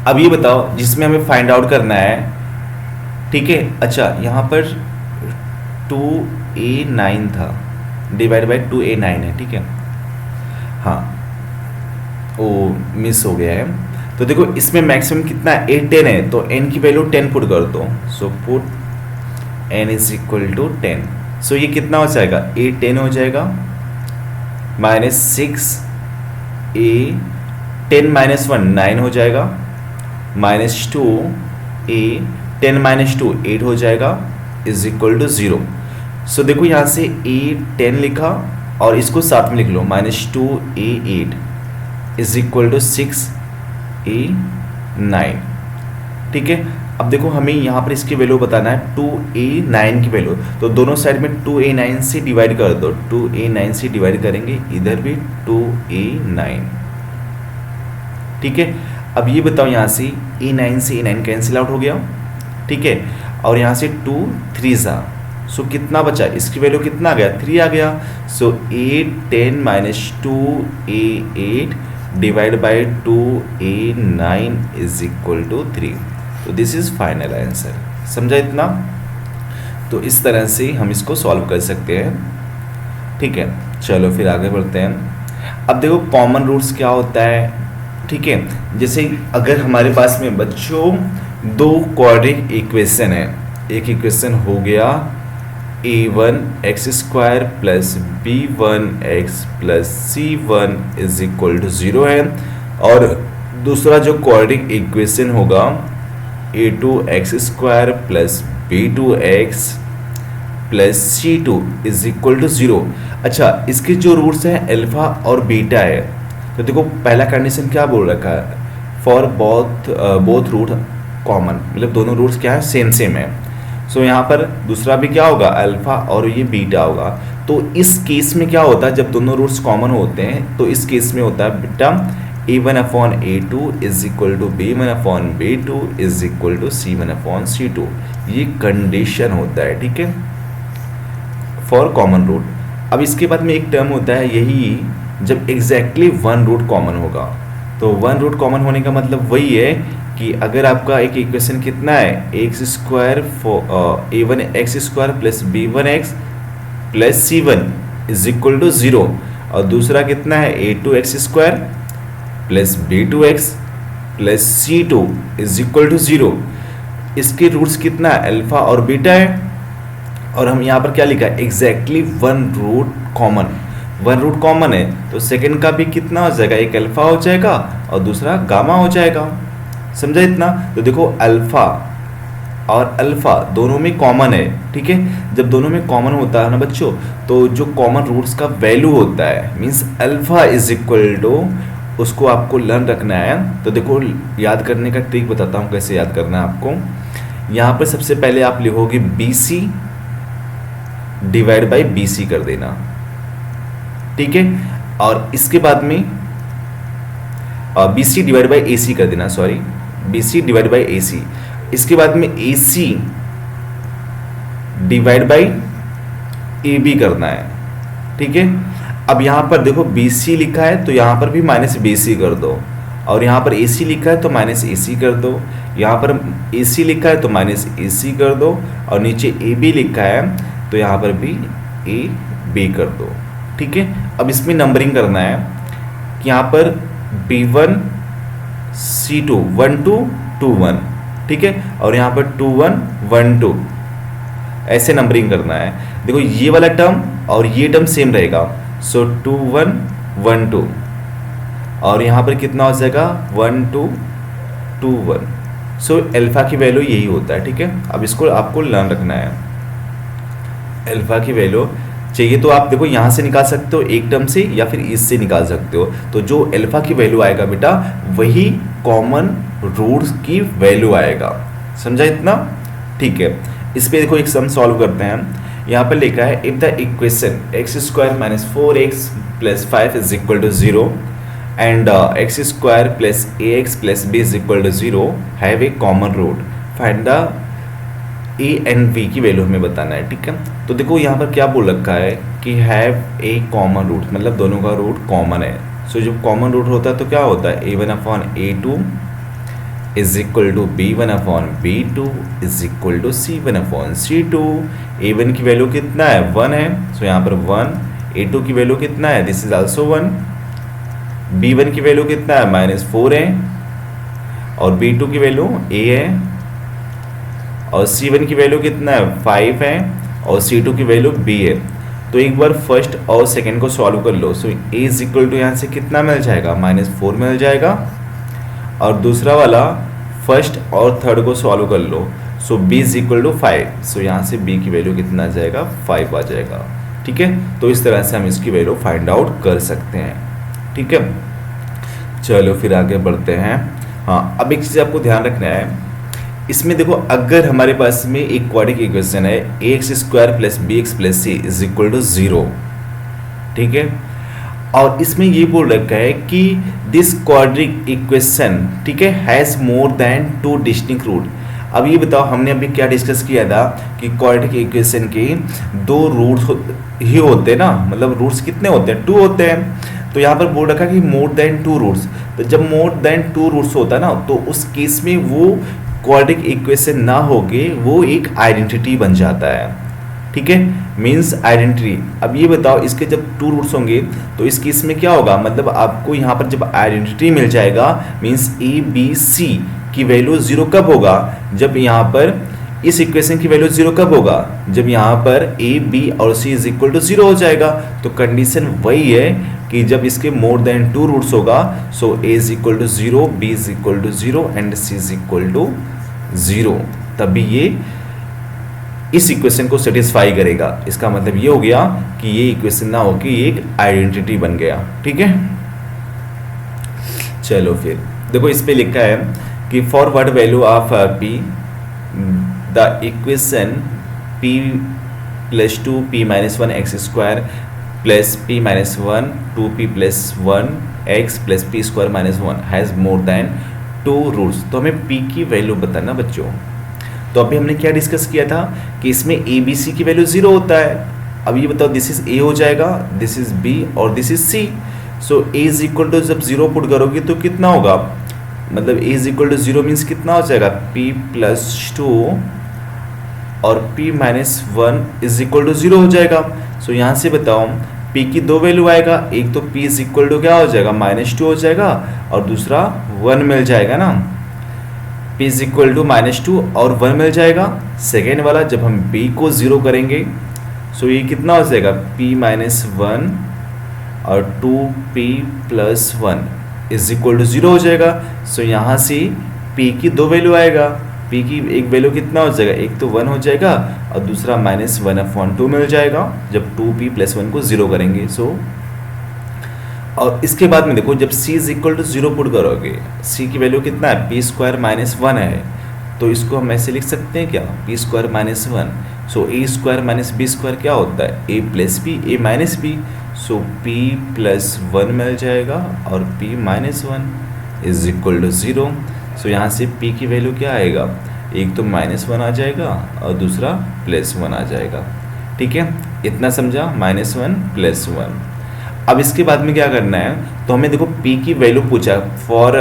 अब ये बताओ जिसमें हमें फाइंड आउट करना है ठीक है। अच्छा यहाँ पर 2a9 था, डिवाइड बाई 2a9 है, ठीक है। हाँ वो मिस हो गया है। तो देखो इसमें मैक्सिमम कितना है, 10 है, तो n की वैल्यू 10 पुट कर दो। So put n is equal to 10। So ये कितना हो जाएगा, a 10 हो जाएगा, -6 a 10 -1 9 हो जाएगा, -2 a 10 -2 8 हो जाएगा, इज इक्वल टू 0। सो देखो यहाँ से a 10 लिखा और इसको साथ में लिख लो, -2 a 8 is equal to 6 a 9, ठीक है। अब देखो हमें यहाँ पर इसकी वैल्यू बताना है 2a9 की वैल्यू, तो दोनों साइड में 2a9 से डिवाइड कर दो, 2a9 से डिवाइड करेंगे, इधर भी 2a9, ठीक है। अब ये बताओ यहाँ से a9 से a9 कैंसिल आउट हो गया, ठीक है, और यहाँ से 2 3 सा, सो कितना बचा, इसकी वैल्यू कितना आ गया, 3 आ गया। So a 10 -2 a 8 divide by 2a9 is equal to 3। तो दिस इज फाइनल आंसर। समझा इतना? तो इस तरह से हम इसको सॉल्व कर सकते हैं, ठीक है। चलो फिर आगे बढ़ते हैं। अब देखो कॉमन रूट्स क्या होता है, ठीक है। जैसे अगर हमारे पास में बच्चों दो क्वाड्रेटिक इक्वेशन है, एक इक्वेशन हो गया a1x² plus b1x plus c1 is equal to 0 है, और दूसरा जो क्वाड्रेटिक इक्वेशन होगा a2x² plus b2x plus c2 is equal to 0। अच्छा इसके जो रूट्स हैं अल्फा और बीटा है, तो देखो पहला कंडीशन क्या बोल रखा है, फॉर बोथ रूट कॉमन, मतलब दोनों रूट्स क्या है, सेम सेम है। सो यहाँ पर दूसरा भी क्या होगा, अल्फा और ये बीटा होगा। तो इस केस में क्या होता है, जब दोनों रूट्स कॉमन होते हैं तो इस केस में होता है बेटा a1/a2 is equal to b1/b2 is equal to c1/c2, ये कंडीशन होता है, ठीक है, फॉर कॉमन रूट। अब इसके बाद में एक टर्म होता है यही, जब एग्जैक्टली वन रूट कॉमन होगा। तो वन रूट कॉमन होने का मतलब वही है कि अगर आपका एक इक्वेशन कितना है, a1x² plus b1x plus c1 is equal to 0, और दूसरा कितना है a2x² plus b2x plus c2 is equal to 0। इसके रूट्स कितना है, अल्फा और बीटा है, और हम यहाँ पर क्या लिखा है, exactly one root common. One root common है तो सेकंड का भी कितना हो जाएगा, एक अल्फा हो जाएगा और दूसरा गामा हो जाएगा। समझा इतना? तो देखो अल्फा और अल्फा दोनों में कॉमन है, ठीक है। जब दोनों में कॉमन होता है ना बच्चों, तो जो कॉमन रूट्स का वैल्यू होता है means alpha is equal to, उसको आपको लर्न रखना है। तो देखो याद करने का ट्रिक बताता हूँ कैसे याद करना है आपको। यहाँ पर सबसे पहले आप लिखोगे BC डिवाइड बाई BC कर देना, ठीक है, और इसके बाद में BC डिवाइड बाई AC कर देना, sorry BC divide by AC। इसके बाद में AC डिवाइड बाई AB करना है, ठीक है। अब यहाँ पर देखो BC लिखा है तो यहाँ पर भी -BC कर दो, और यहाँ पर AC लिखा है तो -AC कर दो, यहाँ पर AC लिखा है तो -AC कर दो, और नीचे AB लिखा है तो यहाँ पर भी AB कर दो, ठीक है। अब इसमें नंबरिंग करना है कि यहाँ पर B1 C2 1 2 2 1, ठीक है, और यहाँ पर 2 1 1 2, ऐसे नंबरिंग करना है। देखो ये वाला टर्म और ये टर्म सेम रहेगा, सो 2 1 1 2, और यहाँ पर कितना हो जाएगा 1 2 2 1। सो अल्फा की वैल्यू यही होता है, ठीक है। अब इसको आपको लर्न रखना है, अल्फा की वैल्यू चाहिए तो आप देखो यहाँ से निकाल सकते हो एक टर्म से, या फिर इससे निकाल सकते हो। तो जो अल्फा की वैल्यू आएगा बेटा वही कॉमन रूट्स की वैल्यू आएगा। समझा इतना? ठीक है। इस पे देखो एक सम सॉल्व करते हैं। यहाँ पर लिखा है if the equation x² - 4x + 5 is equal to 0 and x² + ax + b is equal to 0 have a common root, find the a and b की वैल्यू हमें बताना है, ठीक है। तो देखो यहाँ पर क्या बोल रखा है कि हैव ए कॉमन रूट, मतलब दोनों का रूट कॉमन है। सो जब कॉमन रूट होता है तो क्या होता है a1/a2 is equal to B1/B2 is equal to C1/C2। A1 की वैल्यू कितना है 1 है, सो यहाँ पर 1। A2 की वैल्यू कितना है, दिस इज आल्सो 1। B1 की वैल्यू कितना है -4 है, और B2 की वैल्यू A है, और C1 की वैल्यू कितना है 5 है, और C2 की वैल्यू B है। तो एक बार फर्स्ट और सेकंड को सॉल्व कर लो। सो A इज इक्वल टू यहाँ से कितना मिल जाएगा -4 मिल जाएगा, और दूसरा वाला फर्स्ट और थर्ड को सॉल्व कर लो। सो B इज इक्वल टू 5। सो यहाँ से B की वैल्यू कितना आ जाएगा 5 आ जाएगा। ठीक है, तो इस तरह से हम इसकी वैल्यू फाइंड आउट कर सकते हैं। ठीक है, चलो फिर आगे बढ़ते हैं। हाँ, अब एक चीज़ आपको ध्यान रखना है, इसमें देखो अगर हमारे पास में एक क्वाड्रेटिक इक्वेशन है ax² plus bx plus c is equal to 0, ठीक है, और इसमें ये बोल रखा है कि दिस क्वाड्रेटिक इक्वेशन, ठीक है, has more than 2 distinct root. अब ये बताओ, हमने अभी क्या डिस्कस किया था कि क्वाड्रेटिक इक्वेशन के 2 रूट्स ही होते हैं ना, मतलब रूट्स कितने होते हैं 2 होते हैं। तो यहाँ पर बोल रखा है कि मोर देन 2 रूट्स। तो जब मोर देन 2 रूट्स होता है ना, तो उस केस में वो क्वाड्रेटिक इक्वेशन ना होके वो एक आइडेंटिटी बन जाता है। ठीक है, मीन्स आइडेंटिटी। अब ये बताओ, इसके जब 2 रूट्स होंगे तो इस केस में क्या होगा, मतलब आपको यहाँ पर जब आइडेंटिटी मिल जाएगा, मीन्स ABC की वैल्यू 0 कब होगा, जब यहाँ पर इस इक्वेशन की वैल्यू 0 कब होगा, जब यहाँ पर A, B और C इज इक्वल टू 0 हो जाएगा। तो कंडीशन वही है कि जब इसके मोर देन 2 रूट्स होगा, so A is equal to 0, B is equal to 0 and C is equal to 0, तभी ये इस इक्वेशन को सेटिस्फाई करेगा। इसका मतलब ये हो गया कि ये इक्वेशन ना हो कि एक आइडेंटिटी बन गया। ठीक है, चलो फिर देखो, इस पे लिखा है कि for what value of P the equation P plus 2P-1 x² plus P-1 2P plus 1 x plus P² -1 has more than 2 roots. तो हमें P की वैल्यू बताना बच्चों। तो अभी हमने क्या डिस्कस किया था कि इसमें ABC की वैल्यू 0 होता है। अब ये बताओ, दिस इज A हो जाएगा, दिस इज B और this is C। So A is equal to जब 0 पुट करोगे तो कितना होगा, मतलब A is equal to 0 means कितना हो जाएगा P प्लस 2 और P-1 इज इक्वल टू 0 हो जाएगा। सो यहाँ से बताओ P की 2 वैल्यू आएगा, एक तो P इज इक्वल टू क्या हो जाएगा -2 हो जाएगा, और दूसरा 1 मिल जाएगा ना, P इज इक्वल टू -2 और 1 मिल जाएगा। सेकेंड वाला जब हम B को 0 करेंगे, सो ये कितना हो जाएगा P-1 और 2P plus 1 is equal to 0 हो जाएगा। सो यहाँ से P की 2 वैल्यू आएगा, P की एक वैल्यू कितना हो जाएगा, एक तो 1 हो जाएगा और दूसरा -1/2 मिल जाएगा जब 2P प्लस 1 को 0 करेंगे। सो और इसके बाद में देखो, जब C is equal to 0 put करोगे, C की वैल्यू कितना है P² -1 है, तो इसको हम ऐसे लिख सकते हैं क्या P² -1। सो A² - B² क्या होता है A plus B, A minus B। So P plus 1 मिल जाएगा और P-1 इज इक्वल टू 0। सो यहाँ से P की वैल्यू क्या आएगा, एक तो -1 आ जाएगा और दूसरा +1 आ जाएगा। ठीक है, इतना समझा, -1 +1। अब इसके बाद में क्या करना है, तो हमें देखो P की वैल्यू पूछा, for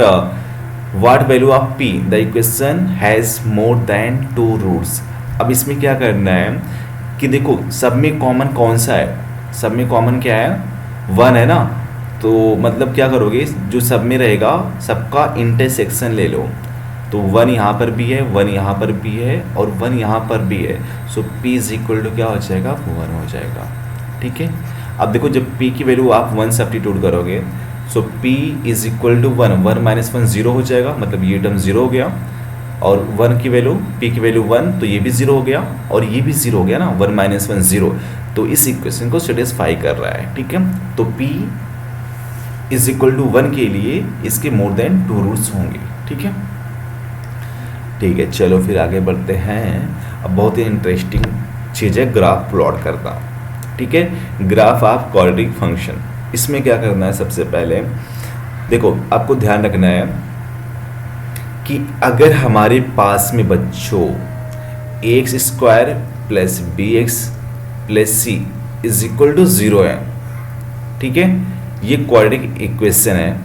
what value of P the equation has more than 2 roots. अब इसमें क्या करना है कि देखो, सब में कॉमन कौन सा है, सब में कॉमन क्या है 1 है ना, तो मतलब क्या करोगे, जो सब में रहेगा सबका इंटरसेक्शन ले लो। तो 1 यहाँ पर भी है, 1 यहाँ पर भी है और 1 यहाँ पर भी है। सो P इज इक्वल टू क्या हो जाएगा 1 हो जाएगा। ठीक है, अब देखो जब P की वैल्यू आप 1 सब्स्टिट्यूट करोगे, सो P इज इक्वल टू 1, 1 - 1 0 हो जाएगा, मतलब ये टर्म 0 हो गया, और 1 की वैल्यू P की वैल्यू 1, तो ये भी 0 हो गया और ये भी 0 हो गया ना, 1 - 1 0। तो इस इक्वेशन को सेटिस्फाई कर रहा है। ठीक है, तो P इज इक्वल टू 1 के लिए इसके मोर देन 2 रूट्स होंगे। ठीक है, ठीक है, चलो फिर आगे बढ़ते हैं। अब बहुत ही इंटरेस्टिंग चीज़ है ग्राफ प्लॉट करना। ठीक है, ग्राफ ऑफ क्वाड्रेटिक फंक्शन। इसमें क्या करना है, सबसे पहले देखो आपको ध्यान रखना है कि अगर हमारे पास में बच्चों ax² plus bx plus c is equal to 0 है, ठीक है, ये क्वाड्रेटिक इक्वेशन है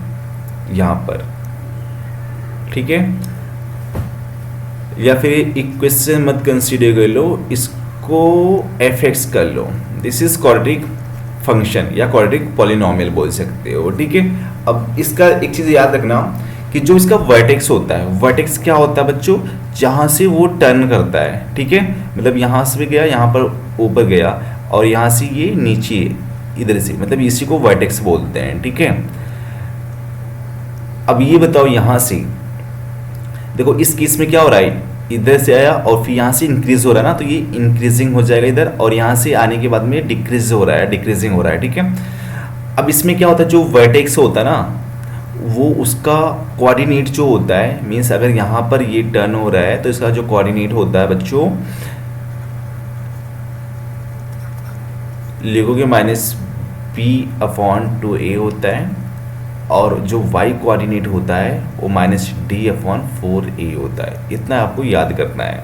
यहाँ पर। ठीक है, या फिर इक्वेशन मत कंसीडर कर लो, इसको एफ एक्स कर लो। दिस इज क्वाड्रेटिक फंक्शन या क्वाड्रेटिक पॉलिनोमियल बोल सकते हो, ठीक है। अब इसका एक चीज़ याद रखना कि जो इसका वर्टेक्स होता है, वर्टेक्स क्या होता है बच्चों, जहाँ से वो टर्न करता है, ठीक है। मतलब यहाँ से भी गया, यहाँ पर ऊपर गया, और यहाँ से ये नीचे इधर से, मतलब इसी को वर्टेक्स बोलते हैं, ठीक है। अब ये बताओ, यहाँ से देखो इस केस में क्या हो रहा है, इधर से आया और फिर यहाँ से इंक्रीज हो रहा है ना, तो ये इंक्रीजिंग हो जाएगा इधर, और यहाँ से आने के बाद में डिक्रीज हो रहा है, डिक्रीजिंग हो रहा है, ठीक है। अब इसमें क्या होता है, जो वर्टेक्स होता है ना, वो उसका कोऑर्डिनेट जो होता है, मीन्स अगर यहाँ पर ये टर्न हो रहा है तो इसका जो कोऑर्डिनेट होता है बच्चों, लिखोगे -b/2a होता है, और जो y कोऑर्डिनेट होता है वो -d/4a होता है। इतना आपको याद करना है,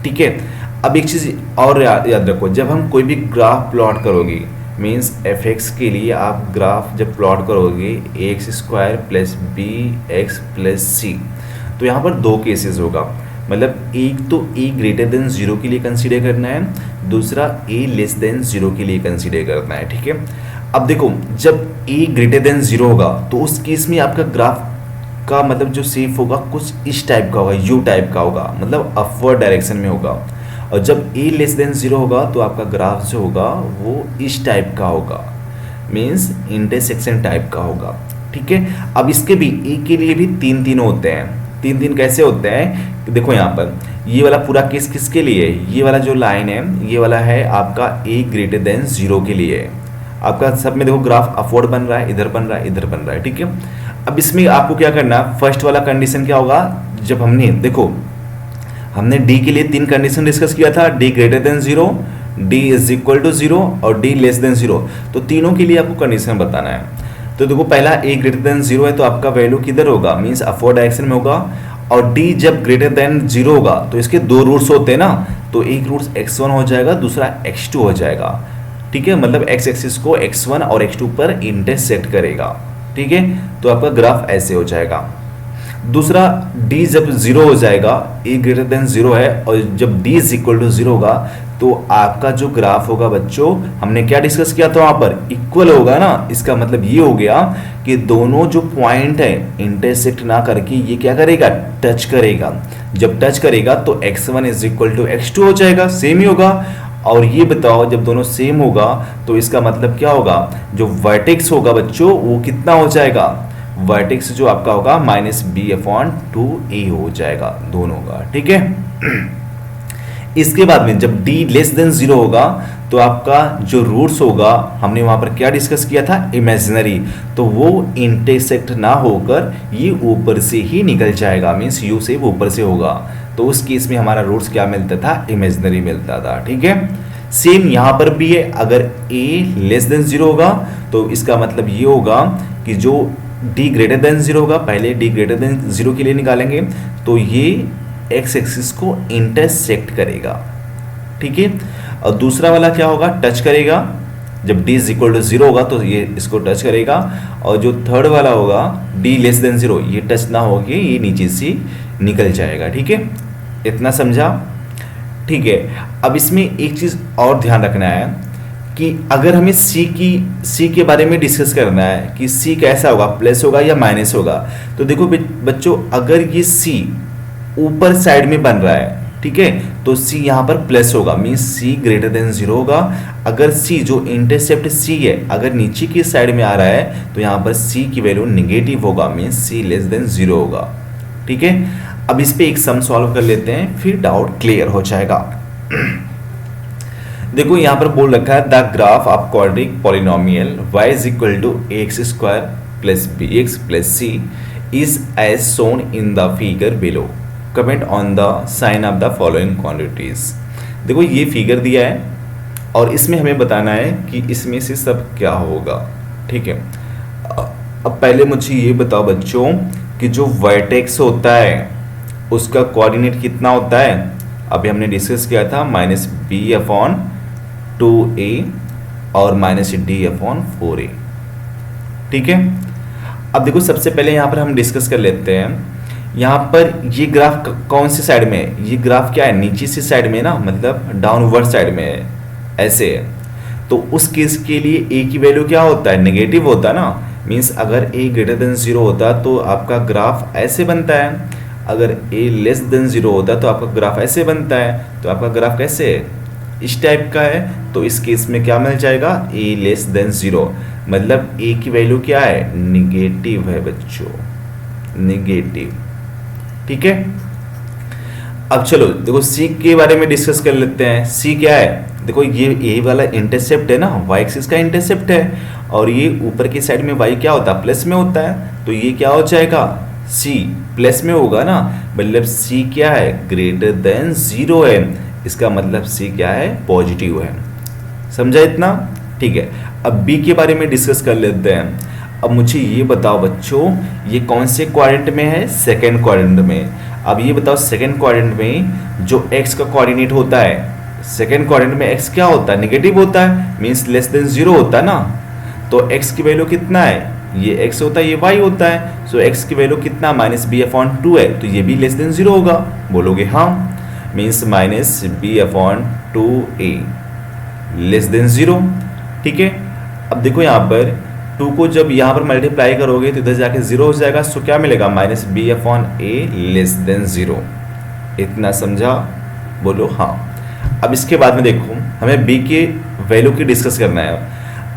ठीक है। अब एक चीज़ और याद रखो, जब हम कोई भी ग्राफ प्लॉट करोगे, मीन्स एफ एक्स के लिए आप ग्राफ जब प्लॉट करोगे ax² + bx + c, तो यहाँ पर दो केसेस होगा। मतलब एक तो a > 0 के लिए कंसीडर करना है, दूसरा a < 0 के लिए कंसीडर करना है, ठीक है। अब देखो, जब a > 0 होगा तो उस केस में आपका ग्राफ का मतलब जो शेप होगा कुछ इस टाइप का होगा, यू टाइप का होगा, मतलब अपवर्ड डायरेक्शन में होगा। और जब a < 0 होगा तो आपका ग्राफ जो होगा वो इस टाइप का होगा, मीन्स इंटरसेक्शन टाइप का होगा, ठीक है। अब इसके भी a के लिए भी तीन होते हैं। तीन कैसे होते हैं, देखो यहाँ पर ये वाला पूरा केस किसके लिए है, ये वाला जो लाइन है ये वाला है आपका a > 0 के लिए है। आपका सब में देखो ग्राफ अपवर्ड बन रहा है, इधर बन रहा है, इधर बन रहा है, ठीक है। अब इसमें आपको क्या करना है, फर्स्ट वाला कंडीशन क्या होगा, जब हमने d के लिए 3 कंडीशन डिस्कस किया था, d > 0, d = 0 और d < 0। तो तीनों के लिए आपको कंडीशन बताना है। तो देखो पहला a > 0 है तो आपका वैल्यू किधर होगा, मीन्स अपवर्ड डायरेक्शन में होगा। और d जब > 0 होगा तो इसके दो रूट्स होते हैं ना, तो एक रूट्स x1 हो जाएगा, दूसरा x2 हो जाएगा, ठीक है। मतलब x एक्सिस को x1 और x2 पर इंटरसेक्ट करेगा, ठीक है। तो आपका ग्राफ ऐसे हो जाएगा। दूसरा d जब 0 हो जाएगा, a > 0 है, और जब d = 0 होगा तो आपका जो ग्राफ होगा बच्चों, हमने क्या डिस्कस किया था वहाँ पर, इक्वल होगा ना। इसका मतलब ये हो गया कि दोनों जो पॉइंट है इंटरसेक्ट ना करके ये क्या करेगा, टच करेगा। जब टच करेगा तो x1 = x2 हो जाएगा, सेम ही होगा। और ये बताओ, जब दोनों सेम होगा तो इसका मतलब क्या होगा, जो वर्टेक्स होगा बच्चों वो कितना हो जाएगा, वर्टेक्स जो आपका होगा -b/2a हो जाएगा दोनों का, ठीक है। इसके बाद में जब d < 0 होगा तो आपका जो रूट्स होगा, हमने वहां पर क्या डिस्कस किया था, इमेजिनरी, तो वो इंटरसेक्ट ना होकर ये ऊपर से ही निकल जाएगा, मीन्स u से ऊपर से होगा। तो उस केस में हमारा रूट्स क्या मिलता था, इमेजिनरी मिलता था, ठीक है। सेम यहाँ पर भी है, अगर a < 0 होगा तो इसका मतलब ये होगा कि जो d > 0 होगा, पहले d > 0 के लिए निकालेंगे तो ये x एक्सिस को इंटरसेक्ट करेगा, ठीक है। और दूसरा वाला क्या होगा, टच करेगा। जब d = 0 होगा तो ये इसको टच करेगा, और जो थर्ड वाला होगा d < 0, ये टच ना होके ये नीचे से निकल जाएगा, ठीक है। इतना समझा, ठीक है। अब इसमें एक चीज़ और ध्यान रखना है कि अगर हमें C के बारे में डिस्कस करना है कि C कैसा होगा, प्लस होगा या माइनस होगा, तो देखो बच्चों, अगर ये C ऊपर साइड में बन रहा है, ठीक है, तो C यहाँ पर प्लस होगा, मीन्स C > 0 होगा। अगर C जो इंटरसेप्ट C है अगर नीचे की साइड में आ रहा है तो यहाँ पर C की वैल्यू निगेटिव होगा, मीन्स C < 0 होगा, ठीक है। अब इस पे एक सम सॉल्व कर लेते हैं, फिर डाउट क्लियर हो जाएगा। देखो यहाँ पर बोल रखा है, the graph of quadratic polynomial y = ax² + bx + c is as shown in the figure below. Comment on the sign of the following quantities. देखो ये फिगर दिया है और इसमें हमें बताना है कि इसमें से सब क्या होगा, ठीक है। अब पहले मुझे ये बताओ बच्चों कि जो वर्टेक्स होता है उसका कोऑर्डिनेट कितना होता है। अभी हमने डिस्कस किया था -b/2a और -d/4a, ठीक है। अब देखो सबसे पहले यहाँ पर हम डिस्कस कर लेते हैं यहाँ पर ये ग्राफ कौन सी साइड में है? ये ग्राफ क्या है, नीचे सी साइड में ना, मतलब डाउनवर्ड साइड में है, ऐसे है। तो उस केस के लिए ए की वैल्यू क्या होता है, नेगेटिव होता है ना। मीन्स अगर ए ग्रेटर देन 0 होता तो आपका ग्राफ ऐसे बनता है, अगर ए लेस देन 0 होता तो आपका ग्राफ ऐसे बनता है। तो आपका ग्राफ कैसे है, इस टाइप का है। तो इस केस में क्या मिल जाएगा, ए लेस देन 0, मतलब ए की वैल्यू क्या है, निगेटिव है बच्चों, निगेटिव। ठीक है, अब चलो देखो सी के बारे में डिस्कस कर लेते हैं। सी क्या है, देखो ये वाला इंटरसेप्ट है ना, वाई एक्सिस का इंटरसेप्ट है, और ये ऊपर की साइड में वाई क्या होता है, प्लस में होता है। तो ये क्या हो जाएगा, सी प्लस में होगा ना, मतलब सी क्या है, ग्रेटर देन 0 है। इसका मतलब सी क्या है, पॉजिटिव है। समझा इतना? ठीक है, अब बी के बारे में डिस्कस कर लेते हैं। अब मुझे ये बताओ बच्चों, ये कौन से क्वाड्रेंट में है, सेकंड क्वाड्रेंट में। अब ये बताओ सेकंड क्वाड्रेंट में जो x का कोऑर्डिनेट होता है, सेकंड क्वाड्रेंट में x क्या होता है, नेगेटिव होता है, मींस लेस देन 0 होता है ना। तो x की वैल्यू कितना है, ये x होता है, ये y होता है। सो x की वैल्यू कितना, -b/2 है, तो ये भी लेस देन 0 होगा। बोलोगे हाँ, मीन्स -b/2a लेस देन 0। ठीक है, अब देखो यहाँ पर 2 को जब यहाँ पर मल्टीप्लाई करोगे तो इधर जाके 0 हो जाएगा। सो क्या मिलेगा, -b/a लेस देन 0। इतना समझा, बोलो हाँ। अब इसके बाद में देखो हमें b के वैल्यू की डिस्कस करना है।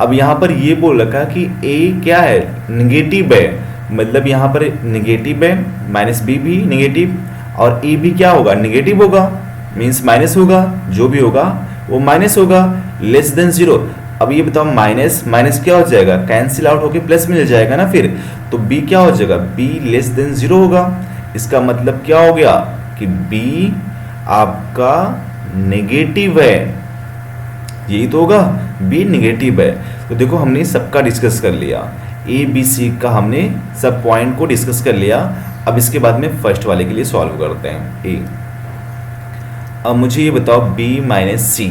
अब यहाँ पर ये बोल रखा कि a क्या है, निगेटिव है, मतलब यहाँ पर निगेटिव है, -b भी निगेटिव, और a भी क्या होगा, निगेटिव होगा, मीन्स माइनस होगा, जो भी होगा वो माइनस होगा, लेस देन 0। अब ये बताओ माइनस माइनस क्या हो जाएगा, कैंसिल आउट होके प्लस मिल जाएगा ना फिर। तो b क्या हो जाएगा, b लेस देन 0 होगा। इसका मतलब क्या हो गया कि b आपका नेगेटिव है, यही तो होगा, b नेगेटिव है। तो देखो हमने सबका डिस्कस कर लिया, a b c का हमने सब पॉइंट को डिस्कस कर लिया। अब इसके बाद में फर्स्ट वाले के लिए सॉल्व करते हैं a। अब मुझे ये बताओ b माइनस सी,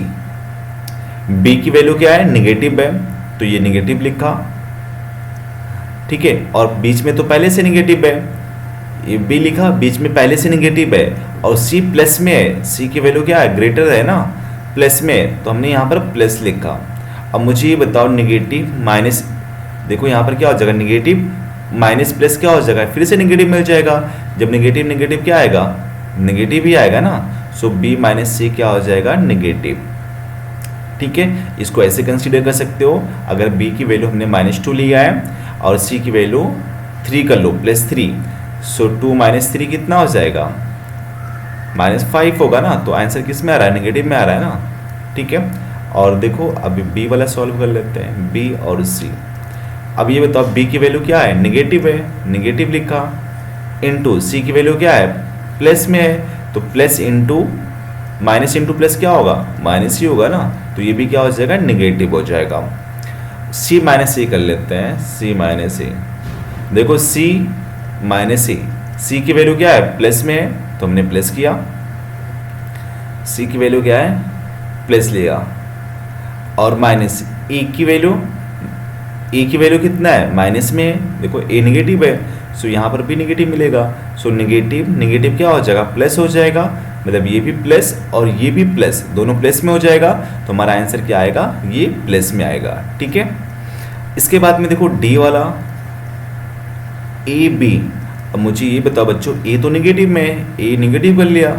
b की वैल्यू क्या है, निगेटिव है, तो ये निगेटिव लिखा। ठीक है, और बीच में तो पहले से निगेटिव है, ये b लिखा, बीच में पहले से निगेटिव है, और c प्लस में है, c की वैल्यू क्या है, ग्रेटर है ना, प्लस में, तो हमने यहाँ पर प्लस लिखा। अब मुझे ये बताओ निगेटिव माइनस, देखो यहाँ पर क्या हो जाएगा, निगेटिव माइनस प्लस क्या हो जाएगा, फिर से निगेटिव मिल जाएगा। जब निगेटिव निगेटिव क्या आएगा, निगेटिव ही आएगा ना। सो b माइनस सी क्या हो जाएगा, निगेटिव। ठीक है, इसको ऐसे कंसीडर कर सकते हो, अगर b की वैल्यू हमने -2 लिया है और c की वैल्यू 3 कर लो, +3। सो 2 - 3 कितना हो जाएगा, -5 होगा ना। तो आंसर किस में आ रहा है, नेगेटिव में आ रहा है ना। ठीक है, और देखो अभी b वाला सॉल्व कर लेते हैं, b और c। अब ये बताओ b की वैल्यू क्या है, निगेटिव है, निगेटिव लिखा, इनटू c की वैल्यू क्या है, प्लस में है, तो plus into minus into plus क्या होगा, माइनस ही होगा ना। तो ये भी क्या हो जाएगा, निगेटिव हो जाएगा। c माइनस ए कर लेते हैं, c माइनस ए। देखो c माइनस ए, c की वैल्यू क्या है, प्लस में है, तो हमने प्लस किया। c की वैल्यू क्या है, प्लस लिया, और माइनस ए की वैल्यू, ए की वैल्यू कितना है, माइनस में है, देखो ए निगेटिव है, सो यहाँ पर भी निगेटिव मिलेगा। सो निगेटिव निगेटिव क्या हो जाएगा, प्लस हो जाएगा, मतलब ये भी प्लस और ये भी प्लस, दोनों प्लस में हो जाएगा। तो हमारा आंसर क्या आएगा, ये प्लस में आएगा। ठीक है, इसके बाद में देखो डी वाला ए बी। अब मुझे ये बताओ बच्चों, ए तो निगेटिव में है, ए निगेटिव कर लिया,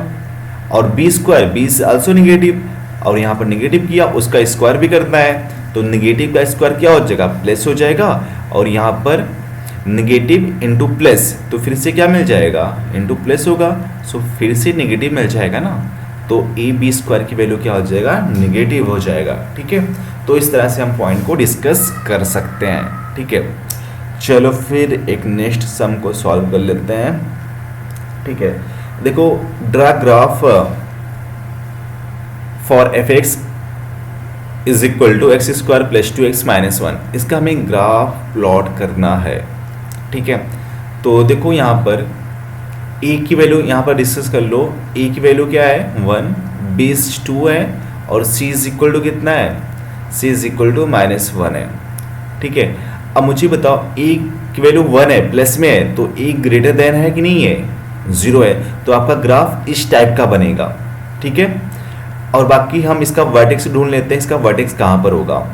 और B square, B is also negative, और यहाँ पर निगेटिव किया, उसका स्क्वायर भी करना है, तो निगेटिव का स्क्वायर क्या हो जाएगा, प्लस हो जाएगा, और यहाँ पर निगेटिव इंटू प्लस, तो फिर से क्या मिल जाएगा, इंटू प्लस होगा, सो फिर से निगेटिव मिल जाएगा ना। तो ए बी स्क्वायर की वैल्यू क्या हो जाएगा, निगेटिव हो जाएगा। ठीक है, तो इस तरह से हम पॉइंट को डिस्कस कर सकते हैं। ठीक है, चलो फिर एक नेक्स्ट सम को सॉल्व कर लेते हैं। ठीक है, देखो draw graph for F X is equal to x square plus 2x minus 1। इसका हमें ग्राफ प्लॉट करना है। ठीक है, तो देखो यहाँ पर a की वैल्यू यहाँ पर डिस्कस कर लो, a की वैल्यू क्या है 1, b 2 है, और c इज इक्वल टू कितना है, c इज इक्वल टू -1 है। ठीक है, अब मुझे बताओ a की वैल्यू 1 है, प्लस में है, तो a ग्रेटर देन है कि नहीं है, 0 है, तो आपका ग्राफ इस टाइप का बनेगा। ठीक है, और बाकी हम इसका वर्टेक्स ढूंढ लेते हैं, इसका वर्टेक्स कहाँ पर होगा।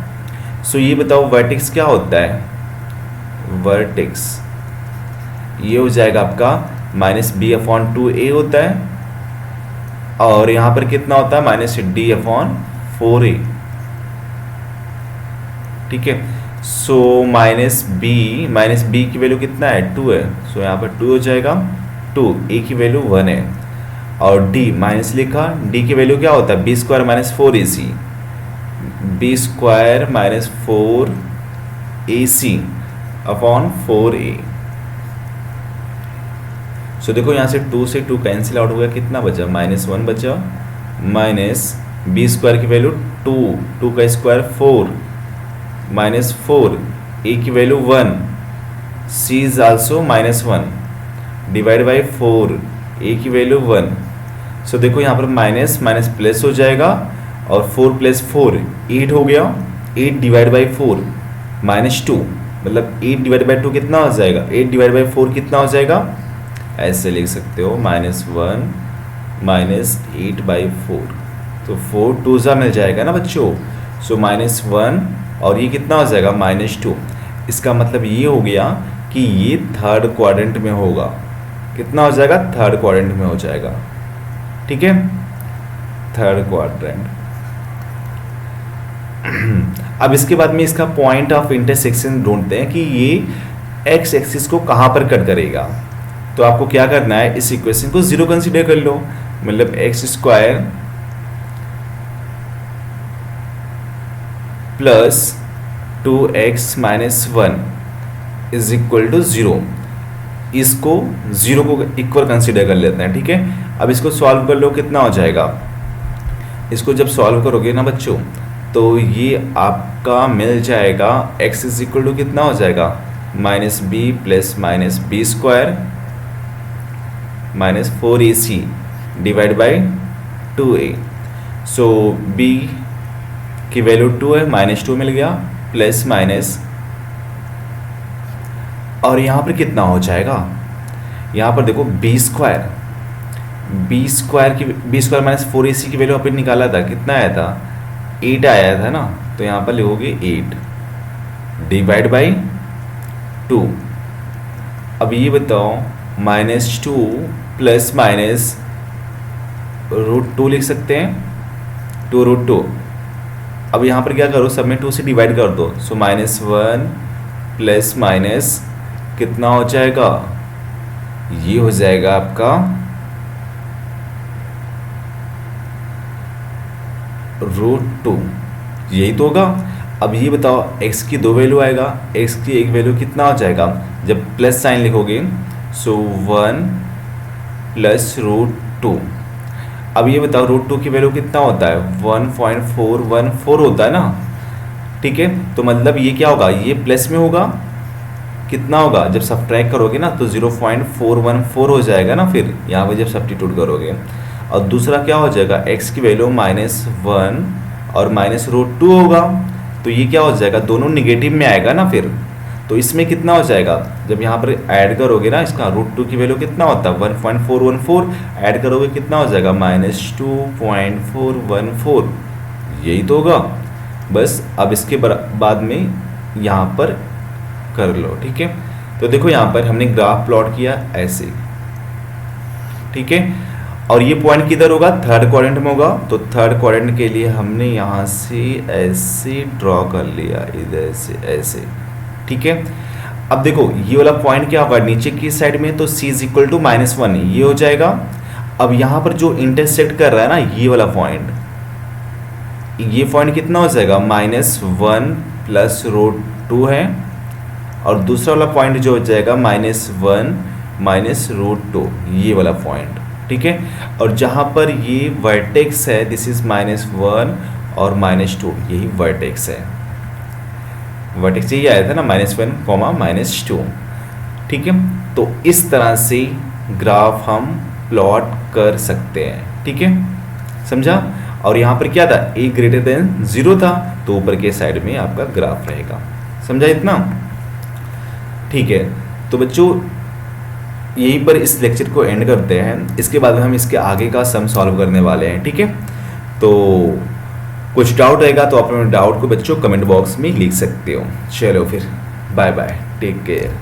सो ये बताओ वर्टेक्स क्या होता है। वर्टेक्स ये हो जाएगा आपका -b/2a होता है, और यहाँ पर कितना होता है -d/4a। ठीक है, सो -b की वैल्यू कितना है 2 है, सो यहाँ पर 2 हो जाएगा 2, a की वैल्यू 1 है, और d माइनस लिखा, d की वैल्यू क्या होता है b² - 4ac, b² - 4ac/4a। सो देखो यहाँ से 2 से 2 कैंसिल आउट हो गया, कितना बचा -1 बचा, माइनस b² की वैल्यू 2, 2 का स्क्वायर 4 -4, a की value 1, c is also -1 divide by 4, a की वैल्यू 1। सो देखो यहाँ पर माइनस माइनस प्लस हो जाएगा, और 4 + 4 8 हो गया, 8 डिवाइड बाई 4 -2, मतलब 8 डिवाइड बाई 2 कितना हो जाएगा, 8 डिवाइड बाई 4 कितना हो जाएगा, ऐसे लिख सकते हो -1 - 8/4, तो 4 2 मिल जाएगा ना बच्चों। सो -1 और ये कितना हो जाएगा -2। इसका मतलब ये हो गया कि ये थर्ड क्वाड्रेंट में होगा। कितना हो जाएगा, थर्ड क्वाड्रेंट में हो जाएगा। ठीक है, थर्ड क्वाड्रेंट। अब इसके बाद में इसका पॉइंट ऑफ इंटरसेक्शन ढूंढते हैं कि ये एक्स एक्सिस को कहाँ पर कट करेगा। तो आपको क्या करना है, इस इक्वेशन को 0 कंसीडर कर लो, मतलब x² + 2x - 1 = 0। इसको 0 को इक्वल कंसीडर कर लेते हैं। ठीक है, अब इसको सॉल्व कर लो, कितना हो जाएगा। इसको जब सॉल्व करोगे ना बच्चों, तो ये आपका मिल जाएगा x = कितना हो जाएगा, -b + -b² - 4ac divide by 2a। So b की वैल्यू 2 है, -2 मिल गया, प्लस माइनस, और यहाँ पर कितना हो जाएगा, यहाँ पर देखो b² - 4ac की वैल्यू अपन निकाला था, कितना आया था 8 आया था ना, तो यहाँ पर लिखोगे 8 डिवाइड बाई 2। अब ये बताओ -2 प्लस माइनस √2 लिख सकते हैं, 2√2। अब यहाँ पर क्या करो, सब में 2 से डिवाइड कर दो, सो -1 प्लस माइनस कितना हो जाएगा, ये हो जाएगा आपका √2, यही तो होगा। अब ये बताओ x की 2 वैल्यू आएगा, x की एक वैल्यू कितना हो जाएगा, जब प्लस साइन लिखोगे, सो 1 प्लस √2। अब ये बताओ √2 की वैल्यू कितना होता है, 1.414 होता है ना। ठीक है, तो मतलब ये क्या होगा, ये प्लस में होगा, कितना होगा जब सब्ट्रैक्ट करोगे ना, तो 0.414 हो जाएगा ना, फिर यहाँ पर जब सब्स्टिट्यूट करोगे। और दूसरा क्या हो जाएगा, x की वैल्यू -1 और -√2 होगा, तो ये क्या हो जाएगा, दोनों निगेटिव में आएगा ना फिर, तो इसमें कितना हो जाएगा, जब यहाँ पर ऐड करोगे ना, इसका √2 की वैल्यू कितना होता है 1.414, ऐड करोगे कितना हो जाएगा -2.414, यही तो होगा। बस अब इसके बाद में यहाँ पर कर लो। ठीक है, तो देखो यहाँ पर हमने ग्राफ प्लॉट किया ऐसे। ठीक है, और ये पॉइंट किधर होगा, थर्ड क्वाड्रेंट में होगा, तो थर्ड क्वाड्रेंट के लिए हमने यहाँ से ऐसे ड्रॉ कर लिया, इधर से ऐसे। ठीक है, अब देखो ये वाला पॉइंट क्या होगा, नीचे की साइड में, तो c = -1 ये हो जाएगा। अब यहाँ पर जो इंटरसेक्ट कर रहा है ना, ये वाला पॉइंट, ये पॉइंट कितना हो जाएगा, -1 प्लस √2 है, और दूसरा वाला पॉइंट जो हो जाएगा -1 माइनस √2, ये वाला पॉइंट। ठीक है, और जहाँ पर ये वर्टेक्स है, दिस इज -1 और -2, यही वर्टेक्स है। वर्टेक्स यही आया था ना, -1, -2। ठीक है, तो इस तरह से ग्राफ हम प्लॉट कर सकते हैं। ठीक है, समझा। और यहाँ पर क्या था, a > 0 था, तो ऊपर के साइड में आपका ग्राफ रहेगा। समझा इतना। ठीक है, तो बच्चों यहीं पर इस लेक्चर को एंड करते हैं। इसके बाद में हम इसके आगे का सम सॉल्व करने वाले हैं, ठीक है। तो कुछ डाउट रहेगा तो आप अपने डाउट को बच्चों कमेंट बॉक्स में लिख सकते हो। चलो फिर, बाय बाय, टेक केयर।